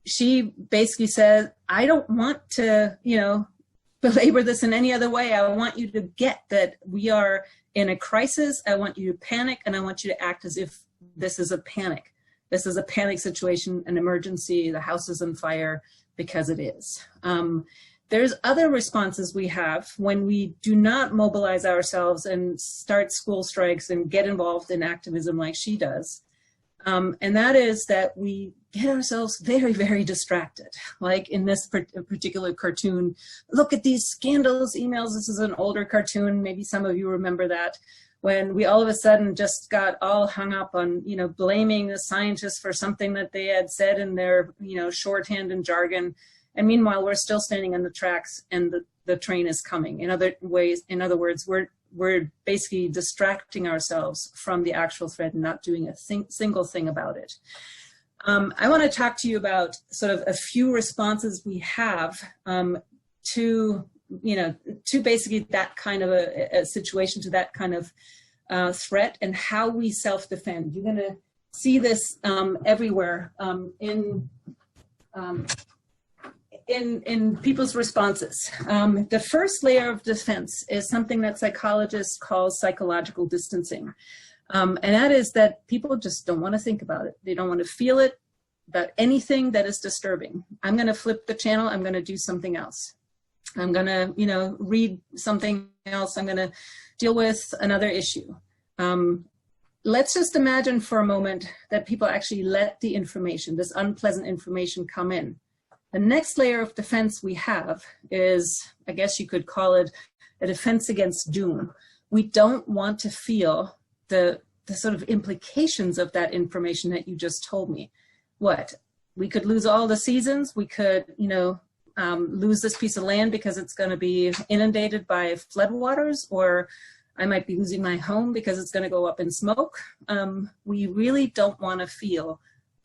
she basically said, I don't want to, you know, belabor this in any other way. I want you to get that we are in a crisis. I want you to panic, and I want you to act as if this is a panic. This is a panic situation, an emergency, the house is on fire, because it is. There's other responses we have when we do not mobilize ourselves and start school strikes and get involved in activism like she does. And that is that we get ourselves very, very distracted. Like in this particular cartoon, look at these scandalous emails. This is an older cartoon. Maybe some of you remember that, when we all of a sudden just got all hung up on, you know, blaming the scientists for something that they had said in their, you know, shorthand and jargon. And meanwhile, we're still standing on the tracks and the train is coming. In other words, we're basically distracting ourselves from the actual threat and not doing a single thing about it. I want to talk to you about sort of a few responses we have to, you know, to basically that kind of a situation, to that kind of threat, and how we self-defend. You're going to see this everywhere in people's responses. The first layer of defense is something that psychologists call psychological distancing. And that is that people just don't want to think about it. They don't want to feel it, about anything that is disturbing. I'm going to flip the channel. I'm going to do something else. I'm going to, you know, read something else. I'm going to deal with another issue. Let's just imagine for a moment that people actually let the information, this unpleasant information, come in. The next layer of defense we have is, I guess you could call it a defense against doom. We don't want to feel the sort of implications of that information that you just told me. What? We could lose all the seasons. We could, you know, lose this piece of land because it's going to be inundated by floodwaters, or I might be losing my home because it's going to go up in smoke. We really don't want to feel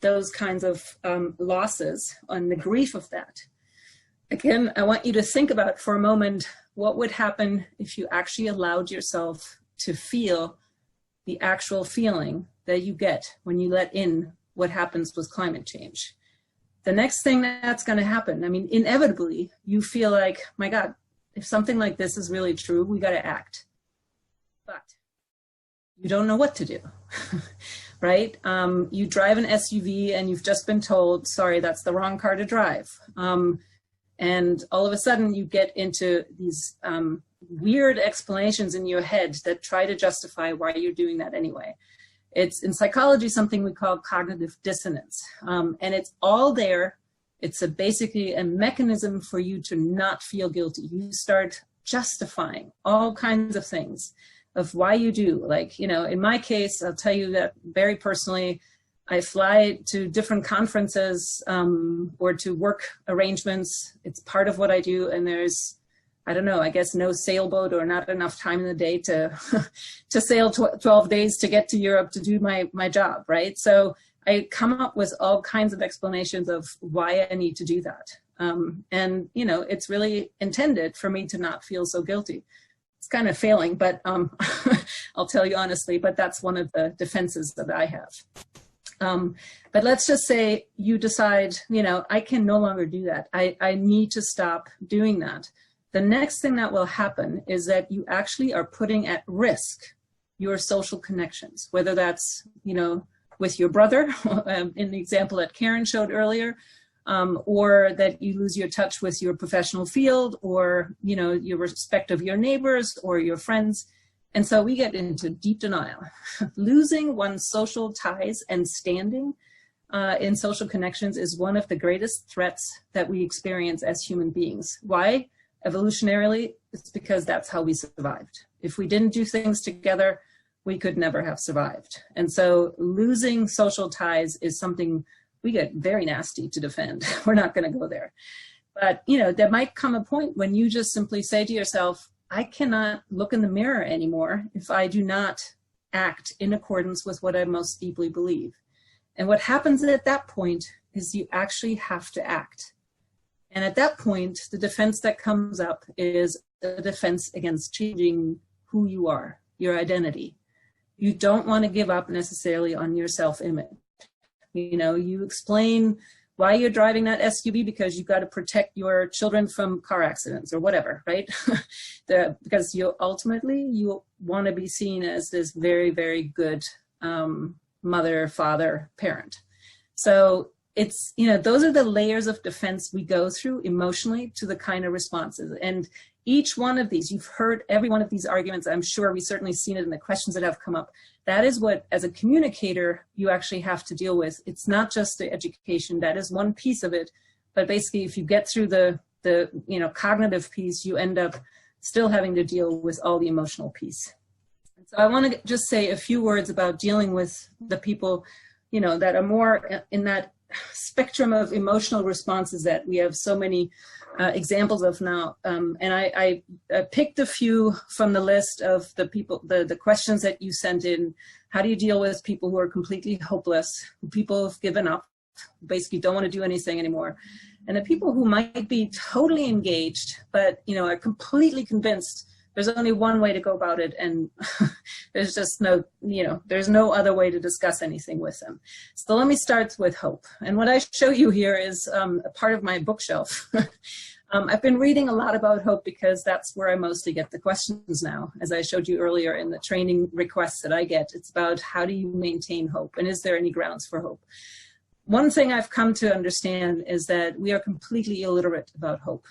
those kinds of losses and the grief of that. Again, I want you to think about for a moment, what would happen if you actually allowed yourself to feel the actual feeling that you get when you let in what happens with climate change. The next thing that's going to happen, I mean, inevitably, you feel like, my God, if something like this is really true, we got to act. But you don't know what to do, right? You drive an SUV and you've just been told, sorry, that's the wrong car to drive. And all of a sudden you get into these weird explanations in your head that try to justify why you're doing that anyway. It's in psychology something we call cognitive dissonance. And it's all there. It's basically a mechanism for you to not feel guilty. You start justifying all kinds of things of why you do. Like, you know, in my case, I'll tell you that very personally, I fly to different conferences or to work arrangements. It's part of what I do. And there's, I don't know, I guess no sailboat or not enough time in the day to to sail 12 days to get to Europe to do my job, right? So I come up with all kinds of explanations of why I need to do that. And, you know, it's really intended for me to not feel so guilty. It's kind of failing, but I'll tell you honestly, but that's one of the defenses that I have. But let's just say you decide, you know, I can no longer do that. I need to stop doing that. The next thing that will happen is that you actually are putting at risk your social connections, whether that's, you know, with your brother, in the example that Karin showed earlier, or that you lose your touch with your professional field, or, you know, your respect of your neighbors or your friends. And so we get into deep denial. Losing one's social ties and standing in social connections is one of the greatest threats that we experience as human beings. Why? Evolutionarily, it's because that's how we survived. If we didn't do things together, we could never have survived. And so losing social ties is something we get very nasty to defend. We're not going to go there. But, you know, there might come a point when you just simply say to yourself, I cannot look in the mirror anymore if I do not act in accordance with what I most deeply believe. And what happens at that point is you actually have to act. And at that point, the defense that comes up is a defense against changing who you are, your identity. You don't want to give up necessarily on your self-image. You know, you explain why you're driving that SUV because you've got to protect your children from car accidents or whatever, right? Because you ultimately, you want to be seen as this very, very good mother, father, parent. So it's, you know, those are the layers of defense we go through emotionally to the kind of responses. And each one of these, you've heard every one of these arguments. I'm sure we've certainly seen it in the questions that have come up. That is what, as a communicator, you actually have to deal with. It's not just the education. That is one piece of it. But basically, if you get through the you know, cognitive piece, you end up still having to deal with all the emotional piece. And so I want to just say a few words about dealing with the people, you know, that are more in that spectrum of emotional responses that we have so many examples of now. And I picked a few from the list of the people, the questions that you sent in. How do you deal with people who are completely hopeless, who people have given up, basically don't want to do anything anymore? And the people who might be totally engaged, but, you know, are completely convinced there's only one way to go about it, and there's just no, you know, there's no other way to discuss anything with them. So let me start with hope. And what I show you here is a part of my bookshelf. I've been reading a lot about hope because that's where I mostly get the questions now. As I showed you earlier in the training requests that I get, it's about how do you maintain hope, and is there any grounds for hope? One thing I've come to understand is that we are completely illiterate about hope.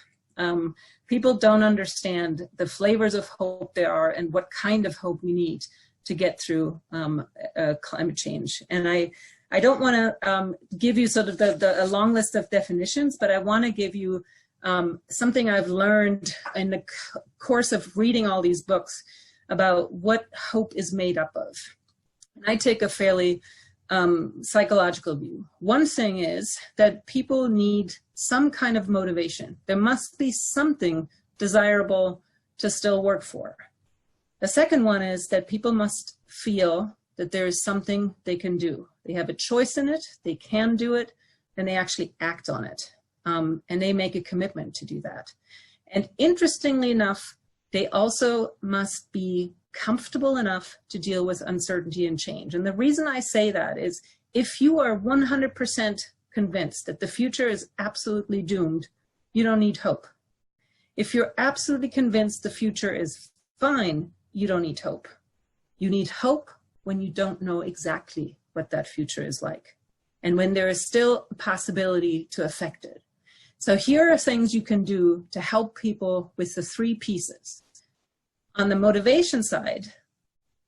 People don't understand the flavors of hope there are and what kind of hope we need to get through climate change. And I don't want to give you sort of a long list of definitions, but I want to give you something I've learned in the course of reading all these books about what hope is made up of. And I take a fairly psychological view. One thing is that people need some kind of motivation. There must be something desirable to still work for. The second one is that people must feel that there is something they can do. They have a choice in it, they can do it, and they actually act on it. And they make a commitment to do that. And interestingly enough, they also must be comfortable enough to deal with uncertainty and change. And the reason I say that is if you are 100% convinced that the future is absolutely doomed, you don't need hope. If you're absolutely convinced the future is fine, you don't need hope. You need hope when you don't know exactly what that future is like, and when there is still a possibility to affect it. So here are things you can do to help people with the three pieces. On the motivation side,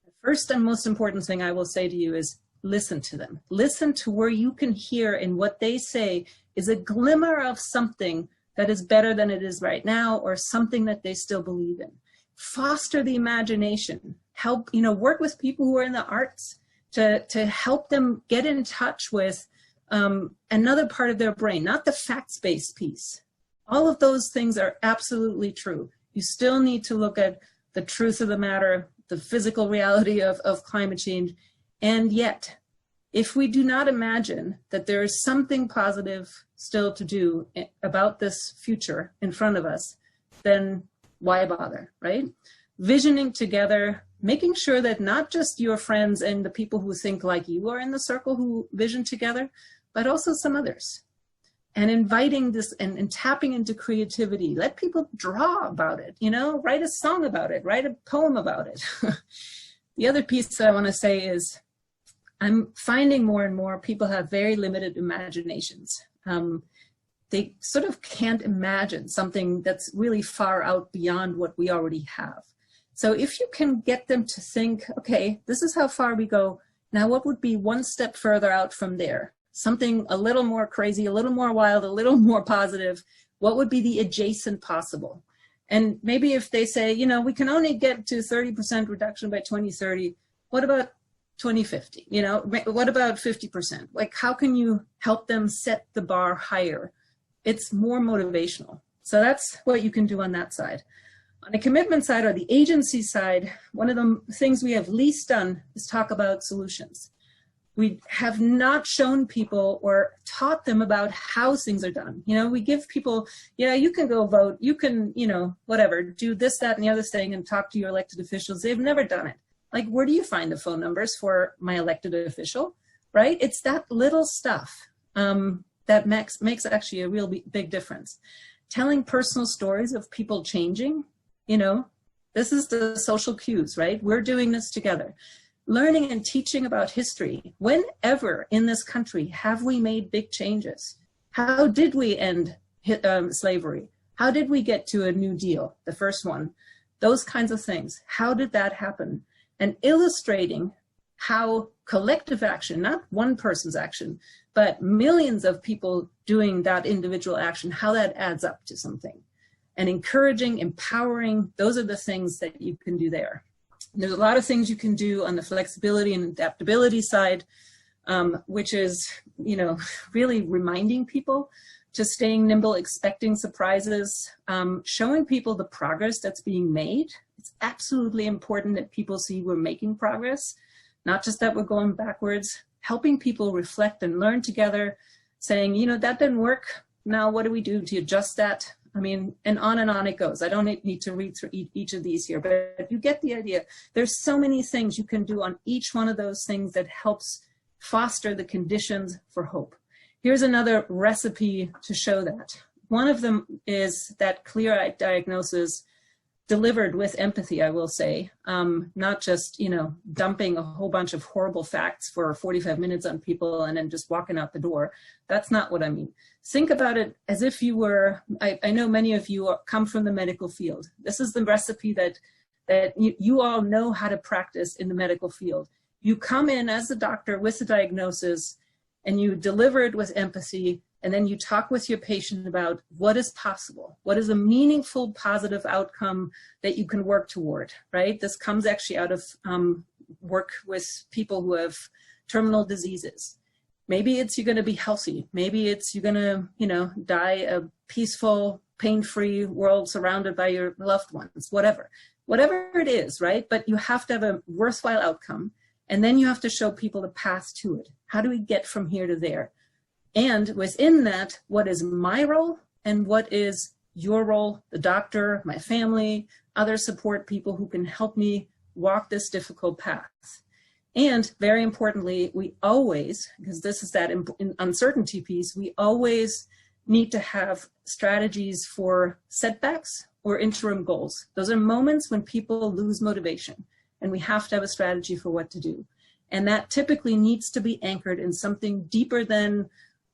the first and most important thing I will say to you is listen to them. Listen to where you can hear in what they say is a glimmer of something that is better than it is right now, or something that they still believe in. Foster the imagination. Help, work with people who are in the arts to help them get in touch with another part of their brain, not the facts-based piece. All of those things are absolutely true. You still need to look at the truth of the matter, the physical reality of climate change. And yet, if we do not imagine that there is something positive still to do about this future in front of us, then why bother, right? Visioning together, making sure that not just your friends and the people who think like you are in the circle who vision together, but also some others. And inviting this and tapping into creativity. Let people draw about it, write a song about it, write a poem about it. The other piece that I want to say is I'm finding more and more people have very limited imaginations. They sort of can't imagine something that's really far out beyond what we already have. So if you can get them to think, okay, this is how far we go. Now what would be one step further out from there? Something a little more crazy, a little more wild, a little more positive. What would be the adjacent possible? And maybe if they say, we can only get to 30% reduction by 2030, what about 2050? What about 50%? Like, how can you help them set the bar higher? It's more motivational. So that's what you can do on that side. On the commitment side or the agency side, one of the things we have least done is talk about solutions. We have not shown people or taught them about how things are done. We give people, you can go vote, you can, whatever, do this, that, and the other thing and talk to your elected officials. They've never done it. Like, where do you find the phone numbers for my elected official, right? It's that little stuff that makes actually a real big difference. Telling personal stories of people changing, this is the social cues, right? We're doing this together. Learning and teaching about history. Whenever in this country have we made big changes? How did we end slavery? How did we get to a New Deal, the first one? Those kinds of things. How did that happen? And illustrating how collective action, not one person's action, but millions of people doing that individual action, how that adds up to something. And encouraging, empowering, those are the things that you can do there. There's a lot of things you can do on the flexibility and adaptability side, which is, really reminding people to staying nimble, expecting surprises, showing people the progress that's being made. It's absolutely important that people see we're making progress, not just that we're going backwards, helping people reflect and learn together, saying, that didn't work. Now what do we do to adjust that? And on it goes. I don't need to read through each of these here, but you get the idea. There's so many things you can do on each one of those things that helps foster the conditions for hope. Here's another recipe to show that. One of them is that clear diagnosis delivered with empathy, I will say, not just, dumping a whole bunch of horrible facts for 45 minutes on people and then just walking out the door. That's not what I mean. Think about it as if you were, I know many of you come from the medical field. This is the recipe that you all know how to practice in the medical field. You come in as a doctor with a diagnosis and you deliver it with empathy, and then you talk with your patient about what is possible, what is a meaningful positive outcome that you can work toward, right? This comes actually out of work with people who have terminal diseases. Maybe it's you're going to be healthy. Maybe it's you're going to, die a peaceful, pain-free world surrounded by your loved ones, whatever it is, right? But you have to have a worthwhile outcome. And then you have to show people the path to it. How do we get from here to there? And within that, what is my role and what is your role, the doctor, my family, other support people who can help me walk this difficult path. And very importantly, we always, because this is that uncertainty piece, we always need to have strategies for setbacks or interim goals. Those are moments when people lose motivation, and we have to have a strategy for what to do. And that typically needs to be anchored in something deeper than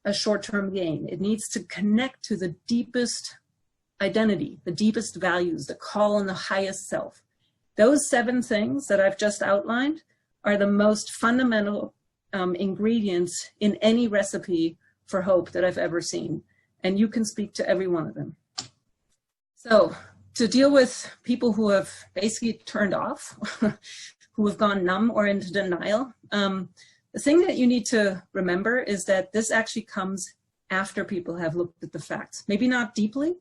a short-term gain. It needs to connect to the deepest identity, the deepest values, the call on the highest self. Those 7 things that I've just outlined are the most fundamental ingredients in any recipe for hope that I've ever seen. And you can speak to every one of them. So to deal with people who have basically turned off, who have gone numb or into denial, the thing that you need to remember is that this actually comes after people have looked at the facts. Maybe not deeply,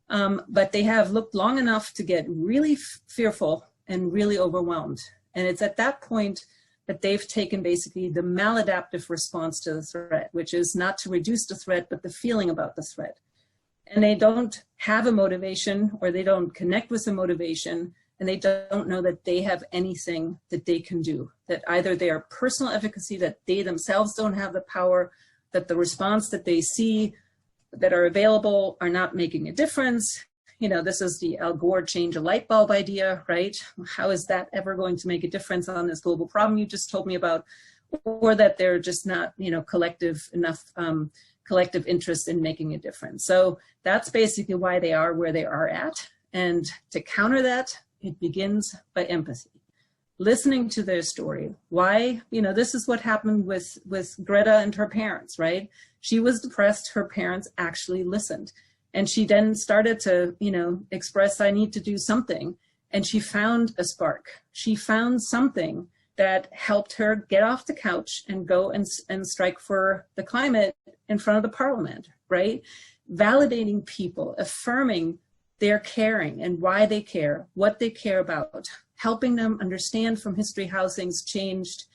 but they have looked long enough to get really fearful and really overwhelmed. And it's at that point that they've taken basically the maladaptive response to the threat, which is not to reduce the threat, but the feeling about the threat. And they don't have a motivation, or they don't connect with the motivation, and they don't know that they have anything that they can do, that either they are personal efficacy, that they themselves don't have the power, that the response that they see that are available are not making a difference. You know, this is the Al Gore change a light bulb idea, right? How is that ever going to make a difference on this global problem you just told me about? Or that they're just not, you know, collective interest in making a difference. So that's basically why they are where they are at. And to counter that, it begins by empathy. Listening to their story. Why, you know, this is what happened with Greta and her parents, right? She was depressed, her parents actually listened. And she then started to, you know, express, I need to do something. And she found a spark. She found something that helped her get off the couch and go and strike for the climate in front of the parliament, right? Validating people, affirming their caring and why they care, what they care about, helping them understand from history how things changed,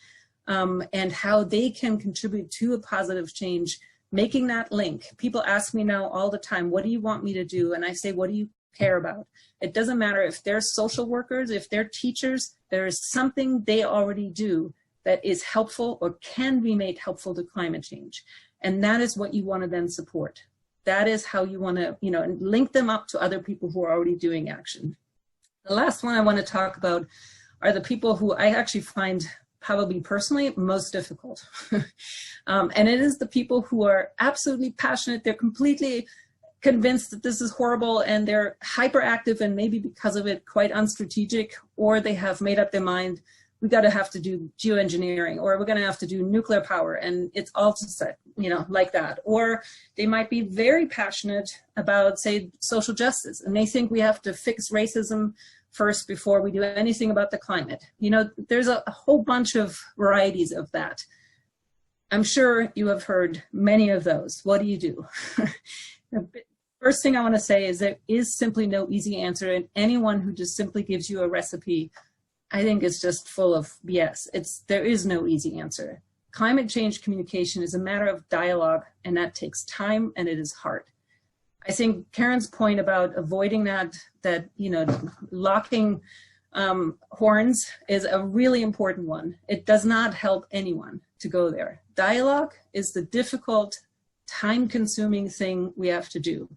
and how they can contribute to a positive change, making that link. People ask me now all the time, what do you want me to do? And I say, what do you care about? It doesn't matter if they're social workers, if they're teachers, there is something they already do that is helpful or can be made helpful to climate change. And that is what you want to then support. That is how you want to, you know, and link them up to other people who are already doing action. The last one I want to talk about are the people who I actually find probably personally most difficult. And it is the people who are absolutely passionate. They're completely convinced that this is horrible, and they're hyperactive and maybe because of it quite unstrategic, or they have made up their mind, we got to have to do geoengineering, or we're going to have to do nuclear power, and it's all set, you know, like that. Or they might be very passionate about, say, social justice, and they think we have to fix racism first before we do anything about the climate. You know, there's a whole bunch of varieties of that. I'm sure you have heard many of those. What do you do? The first thing I want to say is there is simply no easy answer, and anyone who just simply gives you a recipe, I think is just full of BS. There is no easy answer. Climate change communication is a matter of dialogue, and that takes time, and it is hard. I think Karin's point about avoiding that you know, locking horns is a really important one. It does not help anyone to go there. Dialogue is the difficult, time-consuming thing we have to do.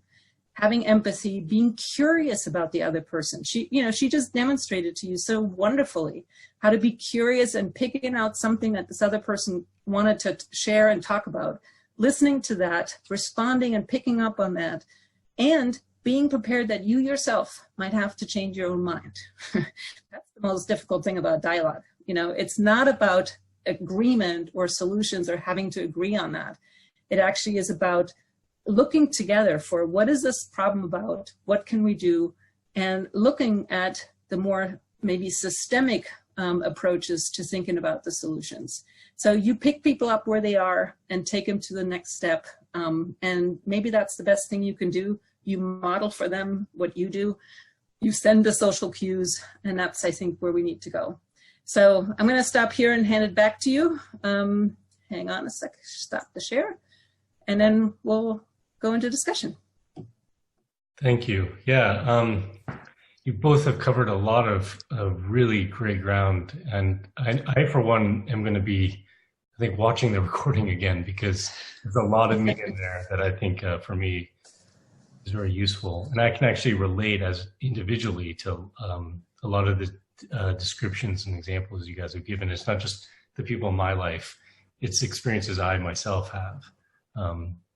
Having empathy, being curious about the other person. She just demonstrated to you so wonderfully how to be curious and picking out something that this other person wanted to share and talk about, listening to that, responding and picking up on that, and being prepared that you yourself might have to change your own mind. That's the most difficult thing about dialogue. You know, it's not about agreement or solutions or having to agree on that. It actually is about looking together for what is this problem about, what can we do, and looking at the more maybe systemic approaches to thinking about the solutions. So you pick people up where they are and take them to the next step, and maybe that's the best thing you can do. You model for them what you do, you send the social cues, and that's, I think, where we need to go. So I'm going to stop here and hand it back to you. Hang on a sec, stop the share, and then we'll go into discussion. Thank you. Yeah, you both have covered a lot of really great ground, and I for one, am going to be, I think, watching the recording again, because there's a lot of meat in there that I think for me is very useful, and I can actually relate as individually to a lot of the descriptions and examples you guys have given. It's not just the people in my life, it's experiences I myself have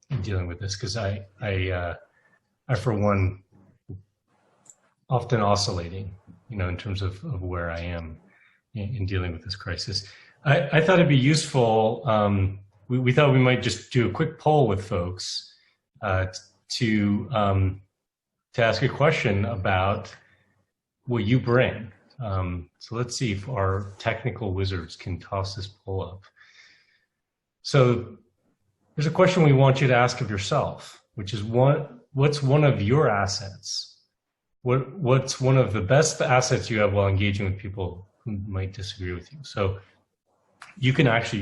in dealing with this, because I for one, often oscillating, in terms of where I am in dealing with this crisis. I thought it'd be useful, we thought we might just do a quick poll with folks to ask a question about what you bring. So let's see if our technical wizards can toss this poll up. So there's a question we want you to ask of yourself, which is what's one of your assets? What's one of the best assets you have while engaging with people who might disagree with you? So you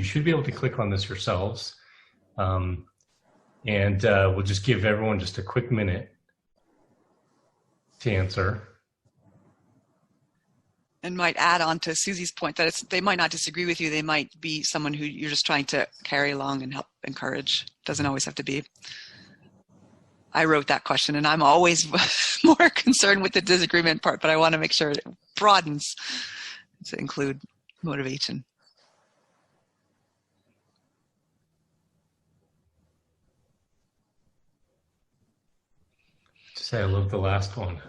should be able to click on this yourselves. And we'll just give everyone just a quick minute to answer. And might add on to Susie's point that they might not disagree with you. They might be someone who you're just trying to carry along and help encourage. Doesn't always have to be. I wrote that question, and I'm always more concerned with the disagreement part, but I want to make sure it broadens to include motivation. To say I love the last one.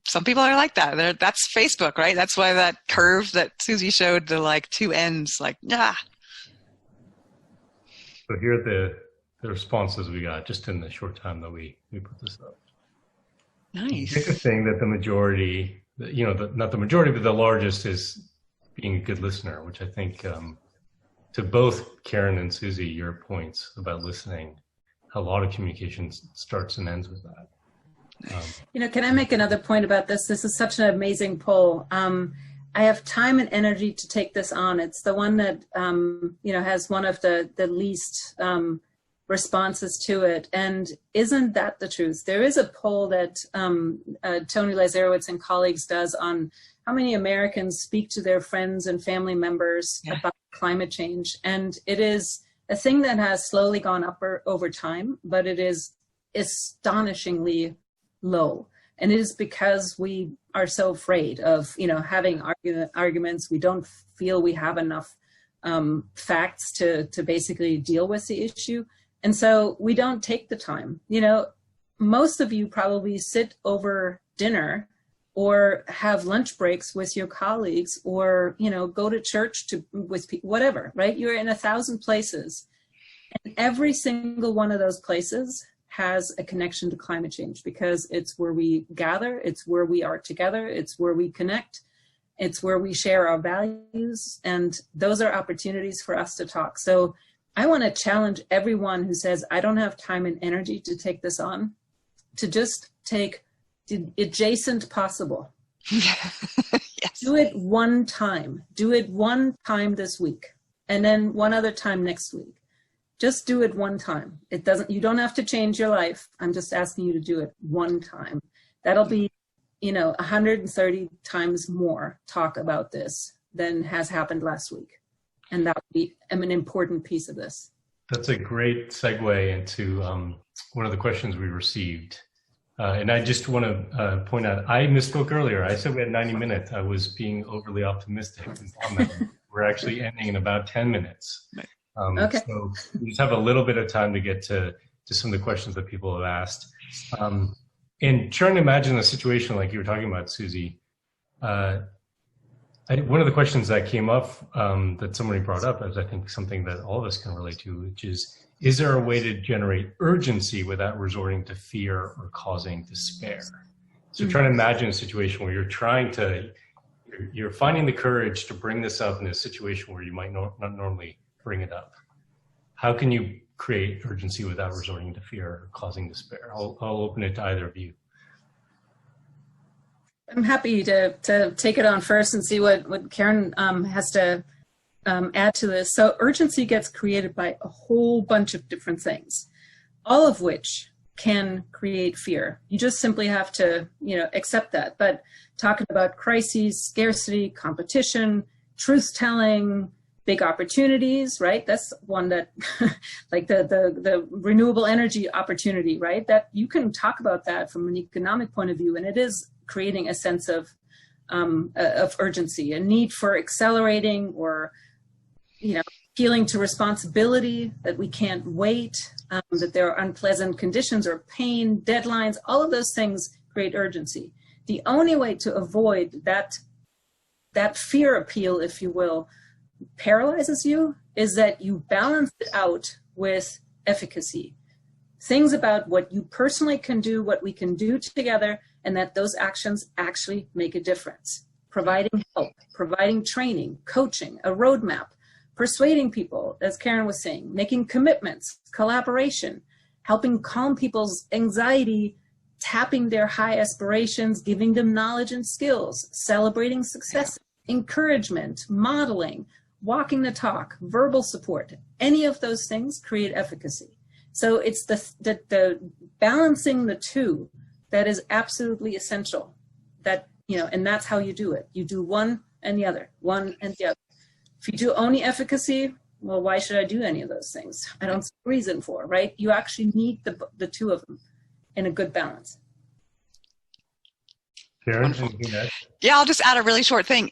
Some people are like that. That's Facebook, right? That's why that curve that Susie showed, the like two ends, like, yeah. So here are the responses we got just in the short time that we put this up. Nice. It's interesting that the majority, not the majority, but the largest is being a good listener, which I think to both Karin and Susie, your points about listening, a lot of communication starts and ends with that. Can I make another point about this? This is such an amazing poll. I have time and energy to take this on. It's the one that, has one of the least responses to it. And isn't that the truth? There is a poll that Tony Lazarowitz and colleagues does on how many Americans speak to their friends and family members about climate change. And it is a thing that has slowly gone up over time, but it is astonishingly low. And it is because we are so afraid of, having arguments. We don't feel we have enough facts to basically deal with the issue. And so we don't take the time. Most of you probably sit over dinner or have lunch breaks with your colleagues, or, go to church with people, whatever, right? You're in 1,000 places. And every single one of those places has a connection to climate change, because it's where we gather, it's where we are together, it's where we connect, it's where we share our values, and those are opportunities for us to talk. So I want to challenge everyone who says, I don't have time and energy to take this on, to just take the adjacent possible. Yes. Do it one time. Do it one time this week, and then one other time next week. Just do it one time. You don't have to change your life. I'm just asking you to do it one time. That'll be, 130 times more talk about this than has happened last week. And that would be an important piece of this. That's a great segue into one of the questions we received. And I just want to point out, I misspoke earlier. I said we had 90 minutes. I was being overly optimistic. We're actually ending in about 10 minutes. Okay. So we just have a little bit of time to get to some of the questions that people have asked. And trying to imagine a situation like you were talking about, Susie, one of the questions that came up that somebody brought up is, I think, something that all of us can relate to, which is there a way to generate urgency without resorting to fear or causing despair? So trying to imagine a situation where you're finding the courage to bring this up in a situation where you might not normally bring it up. How can you create urgency without resorting to fear or causing despair? I'll open it to either of you. I'm happy to take it on first and see what Karin has to add to this. So urgency gets created by a whole bunch of different things, all of which can create fear. You just simply have to, accept that. But talking about crises, scarcity, competition, truth-telling, big opportunities, right? That's one that, like the renewable energy opportunity, right? That you can talk about that from an economic point of view, and it is creating a sense of urgency, a need for accelerating or, appealing to responsibility, that we can't wait, that there are unpleasant conditions or pain, deadlines, all of those things create urgency. The only way to avoid that fear appeal, if you will, paralyzes you, is that you balance it out with efficacy. Things about what you personally can do, what we can do together, and that those actions actually make a difference. Providing help, providing training, coaching, a roadmap, persuading people, as Karin was saying, making commitments, collaboration, helping calm people's anxiety, tapping their high aspirations, giving them knowledge and skills, celebrating success, encouragement, modeling, walking the talk, verbal support. Any of those things create efficacy. So it's the balancing the two that is absolutely essential. That, and that's how you do it. You do one and the other, one and the other. If you do only efficacy, well, why should I do any of those things? I don't see a reason for, right? You actually need the two of them in a good balance. Karin? Yeah, I'll just add a really short thing.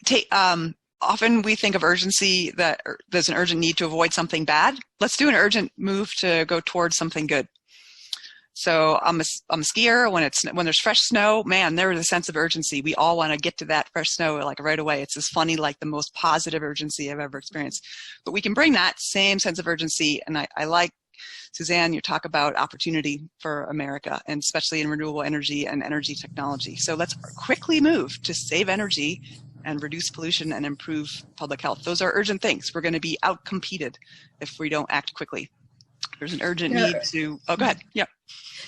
Often we think of urgency, that there's an urgent need to avoid something bad. Let's do an urgent move to go towards something good. So I'm a skier. When there's fresh snow, man, there is a sense of urgency. We all want to get to that fresh snow like right away. It's just funny, like the most positive urgency I've ever experienced. But we can bring that same sense of urgency, and I like, Susanne, you talk about opportunity for America, and especially in renewable energy and energy technology. So let's quickly move to save energy and reduce pollution and improve public health. Those are urgent things. We're going to be outcompeted if we don't act quickly. There's an urgent need to, go ahead. Yeah.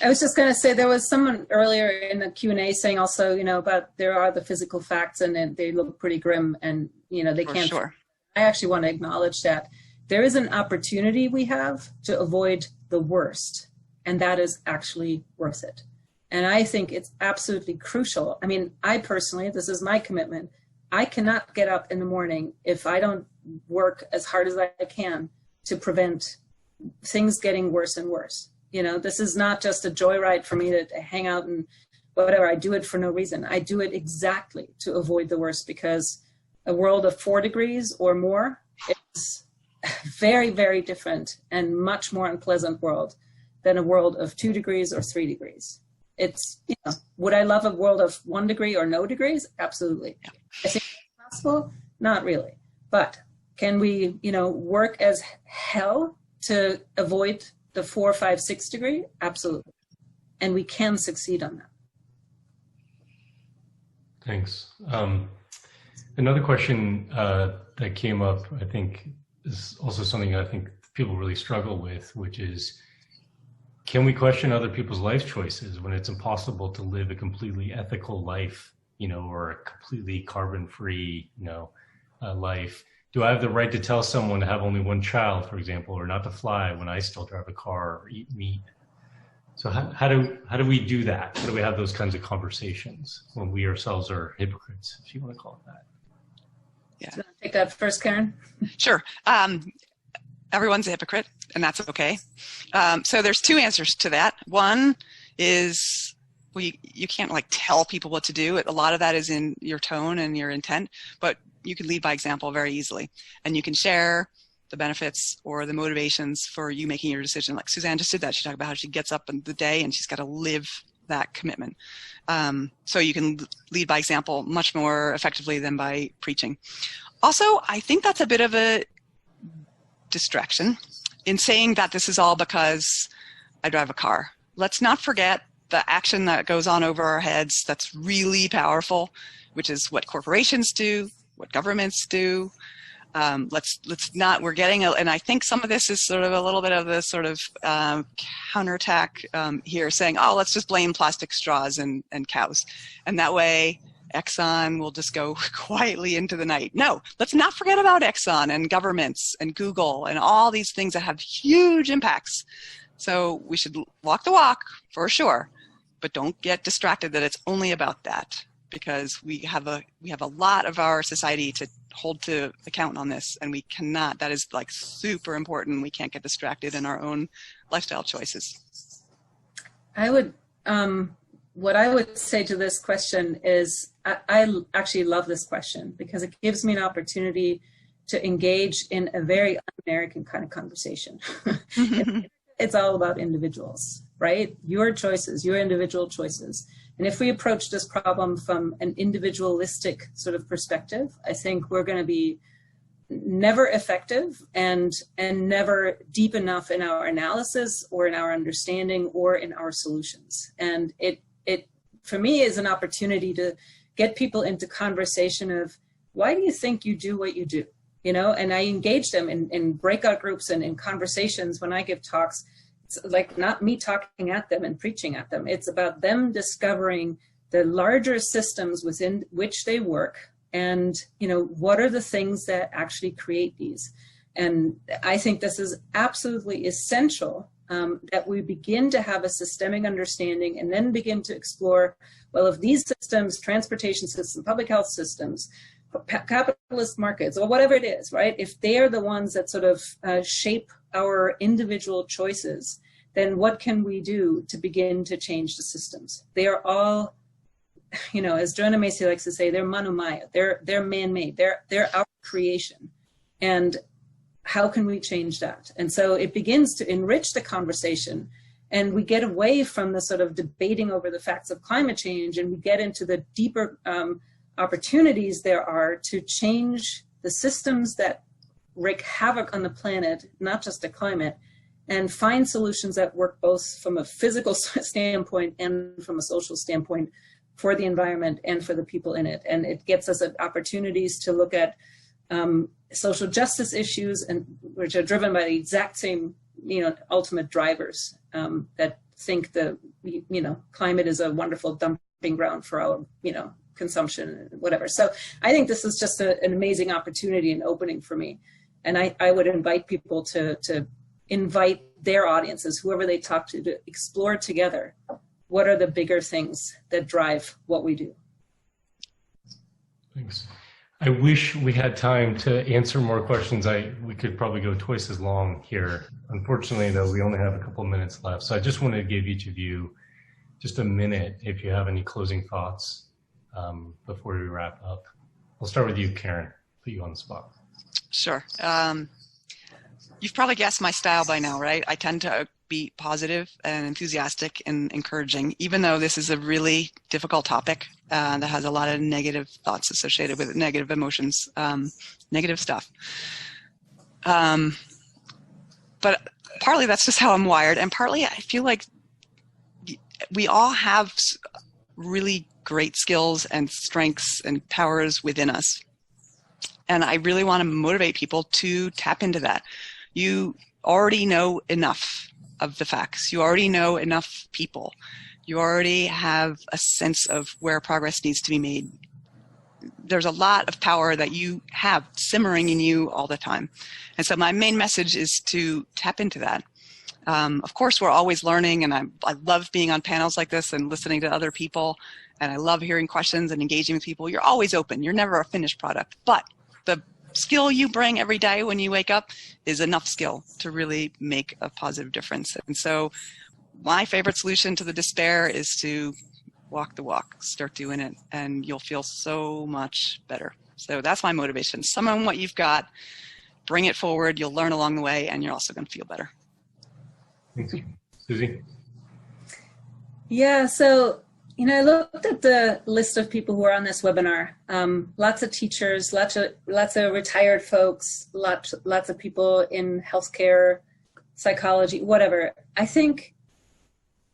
I was just going to say, there was someone earlier in the Q&A saying also, about there are the physical facts and they look pretty grim and, they can't. Sure. I actually want to acknowledge that there is an opportunity we have to avoid the worst, and that is actually worth it. And I think it's absolutely crucial. I mean, I personally, this is my commitment, I cannot get up in the morning if I don't work as hard as I can to prevent things getting worse and worse. This is not just a joyride for me to hang out and whatever. I do it for no reason. I do it exactly to avoid the worst, because a world of 4 degrees or more is very, very different and much more unpleasant world than a world of 2 degrees or 3 degrees. It's, would I love a world of 1 degree or no degrees? Absolutely. I think it's possible? Not really. But can we, work as hell to avoid the 4, 5, 6 degree? Absolutely. And we can succeed on that. Thanks. Another question that came up, I think, is also something I think people really struggle with, which is, can we question other people's life choices when it's impossible to live a completely ethical life, or a completely carbon-free, life? Do I have the right to tell someone to have only one child, for example, or not to fly when I still drive a car or eat meat? So how do we do that? How do we have those kinds of conversations when we ourselves are hypocrites, if you want to call it that? Yeah. So take that first, Karin. Sure. Everyone's a hypocrite, and that's okay. So there's 2 answers to that. One is, well, you can't tell people what to do. A lot of that is in your tone and your intent, but you can lead by example very easily, and you can share the benefits or the motivations for you making your decision. Like Susanne just did that. She talked about how she gets up in the day and she's got to live that commitment. So you can lead by example much more effectively than by preaching. Also, I think that's a bit of a distraction in saying that this is all because I drive a car. Let's not forget the action that goes on over our heads that's really powerful, which is what corporations do, what governments do. We're getting, and I think some of this is sort of a little bit of the sort of counterattack here, saying, oh, let's just blame plastic straws and cows. And that way Exxon will just go quietly into the night. No, let's not forget about Exxon and governments and Google and all these things that have huge impacts. So we should walk the walk for sure, but don't get distracted that it's only about that, because we have a lot of our society to hold to account on this, and we cannot. That is like super important. We can't get distracted in our own lifestyle choices. I would, what I would say to this question is, I actually love this question because it gives me an opportunity to engage in a very un-American kind of conversation. It's all about individuals, right? Your choices, your individual choices. And if we approach this problem from an individualistic sort of perspective, I think we're going to be never effective and never deep enough in our analysis or in our understanding or in our solutions. And it for me is an opportunity to get people into conversation of, why do you think you do what you do? You know, and I engage them in breakout groups and in conversations when I give talks. It's like not me talking at them and preaching at them. It's about them discovering the larger systems within which they work, and, you know, what are the things that actually create these. And I think this is absolutely essential, that we begin to have a systemic understanding and then begin to explore, well, if these systems, transportation systems, public health systems, capitalist markets, or whatever it is, right? If they are the ones that sort of shape our individual choices, then what can we do to begin to change the systems? They are all, you know, as Joanna Macy likes to say, they're manumaya, they're man-made, they're our creation. And how can we change that? And so it begins to enrich the conversation, and we get away from the sort of debating over the facts of climate change, and we get into the deeper opportunities there are to change the systems that wreak havoc on the planet, not just the climate, and find solutions that work both from a physical standpoint and from a social standpoint for the environment and for the people in it. And it gets us at opportunities to look at social justice issues, and which are driven by the exact same, you know, ultimate drivers that think the, you know, climate is a wonderful dumping ground for our, you know, consumption, whatever. So I think this is just an amazing opportunity and opening for me. And I would invite people to invite their audiences, whoever they talk to explore together what are the bigger things that drive what we do. Thanks. I wish we had time to answer more questions. We could probably go twice as long here. Unfortunately, though, we only have a couple minutes left. So I just want to give each of you just a minute if you have any closing thoughts before we wrap up. I'll start with you, Karin. Put you on the spot. Sure. You've probably guessed my style by now, right? I tend to be positive and enthusiastic and encouraging, even though this is a really difficult topic that has a lot of negative thoughts associated with it, negative emotions, negative stuff. But partly that's just how I'm wired, and partly I feel like we all have really great skills and strengths and powers within us. And I really want to motivate people to tap into that. You already know enough of the facts. You already know enough people. You already have a sense of where progress needs to be made. There's a lot of power that you have simmering in you all the time. And so my main message is to tap into that. Of course, we're always learning, and I love being on panels like this and listening to other people, and I love hearing questions and engaging with people. You're always open. You're never a finished product. But the skill you bring every day when you wake up is enough skill to really make a positive difference. And so my favorite solution to the despair is to walk the walk, start doing it, and you'll feel so much better. So that's my motivation. Summon what you've got, bring it forward, you'll learn along the way, and you're also going to feel better. Thanks. Susie? Yeah, so, you know, I looked at the list of people who are on this webinar. Lots of teachers, lots of retired folks, lots of people in healthcare, psychology, whatever. I think,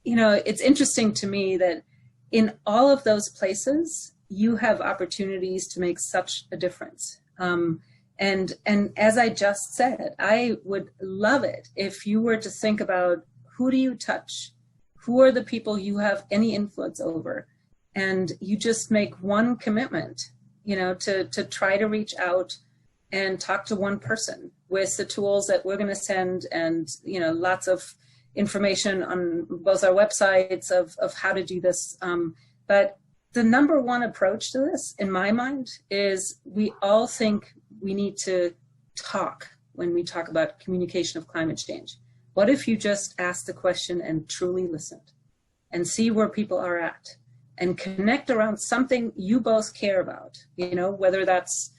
you know, it's interesting to me that in all of those places, you have opportunities to make such a difference. And as I just said, I would love it if you were to think about, who do you touch? Who are the people you have any influence over? and you just make one commitment, you know, to try to reach out and talk to one person with the tools that we're going to send, and, you know, lots of information on both our websites of how to do this. But the number one approach to this, in my mind, is we all think we need to talk when we talk about communication of climate change. What if you just asked the question and truly listened and see where people are at and connect around something you both care about, you know, whether that's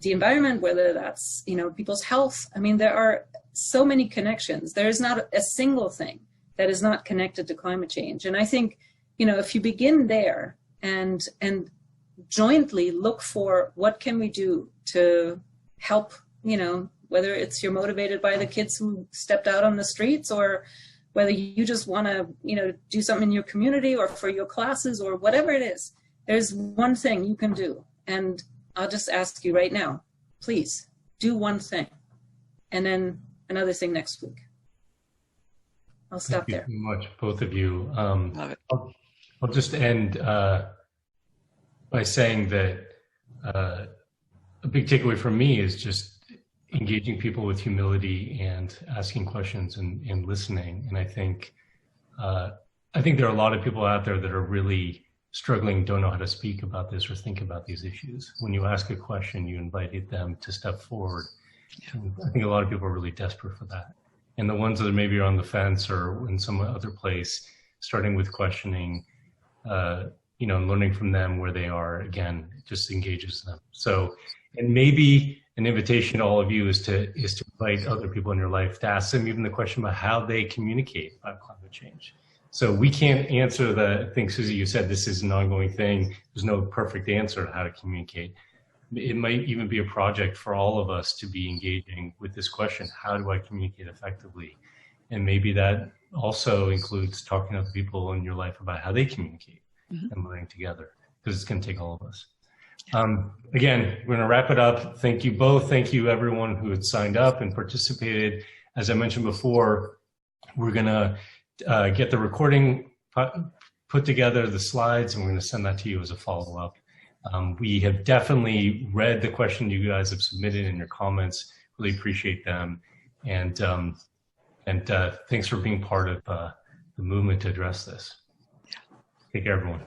the environment, whether that's, you know, people's health. I mean, there are so many connections. There is not a single thing that is not connected to climate change. And I think, you know, if you begin there and jointly look for what can we do to help, you know, whether it's you're motivated by the kids who stepped out on the streets, or whether you just want to, you know, do something in your community or for your classes or whatever it is, there's one thing you can do. And I'll just ask you right now, please do one thing, and then another thing next week. I'll stop there. Thank you so much, both of you. Love it. I'll just end by saying that a big takeaway for me is just engaging people with humility and asking questions and listening. And I think there are a lot of people out there that are really struggling, don't know how to speak about this or think about these issues. When you ask a question, you invited them to step forward. And I think a lot of people are really desperate for that. And the ones that maybe are on the fence or in some other place, starting with questioning, you know, and learning from them where they are, again, it just engages them. So, and maybe an invitation to all of you is to invite other people in your life to ask them even the question about how they communicate about climate change. So we can't answer I think, Susie, you said this is an ongoing thing. There's no perfect answer to how to communicate. It might even be a project for all of us to be engaging with this question: how do I communicate effectively? And maybe that also includes talking to other people in your life about how they communicate and learning together, because it's going to take all of us. Again, we're going to wrap it up. Thank you both. Thank you, everyone who had signed up and participated. As I mentioned before, we're going to get the recording put together, the slides, and we're going to send that to you as a follow-up. We have definitely read the question you guys have submitted in your comments. Really appreciate them. And thanks for being part of the movement to address this. Take care, everyone.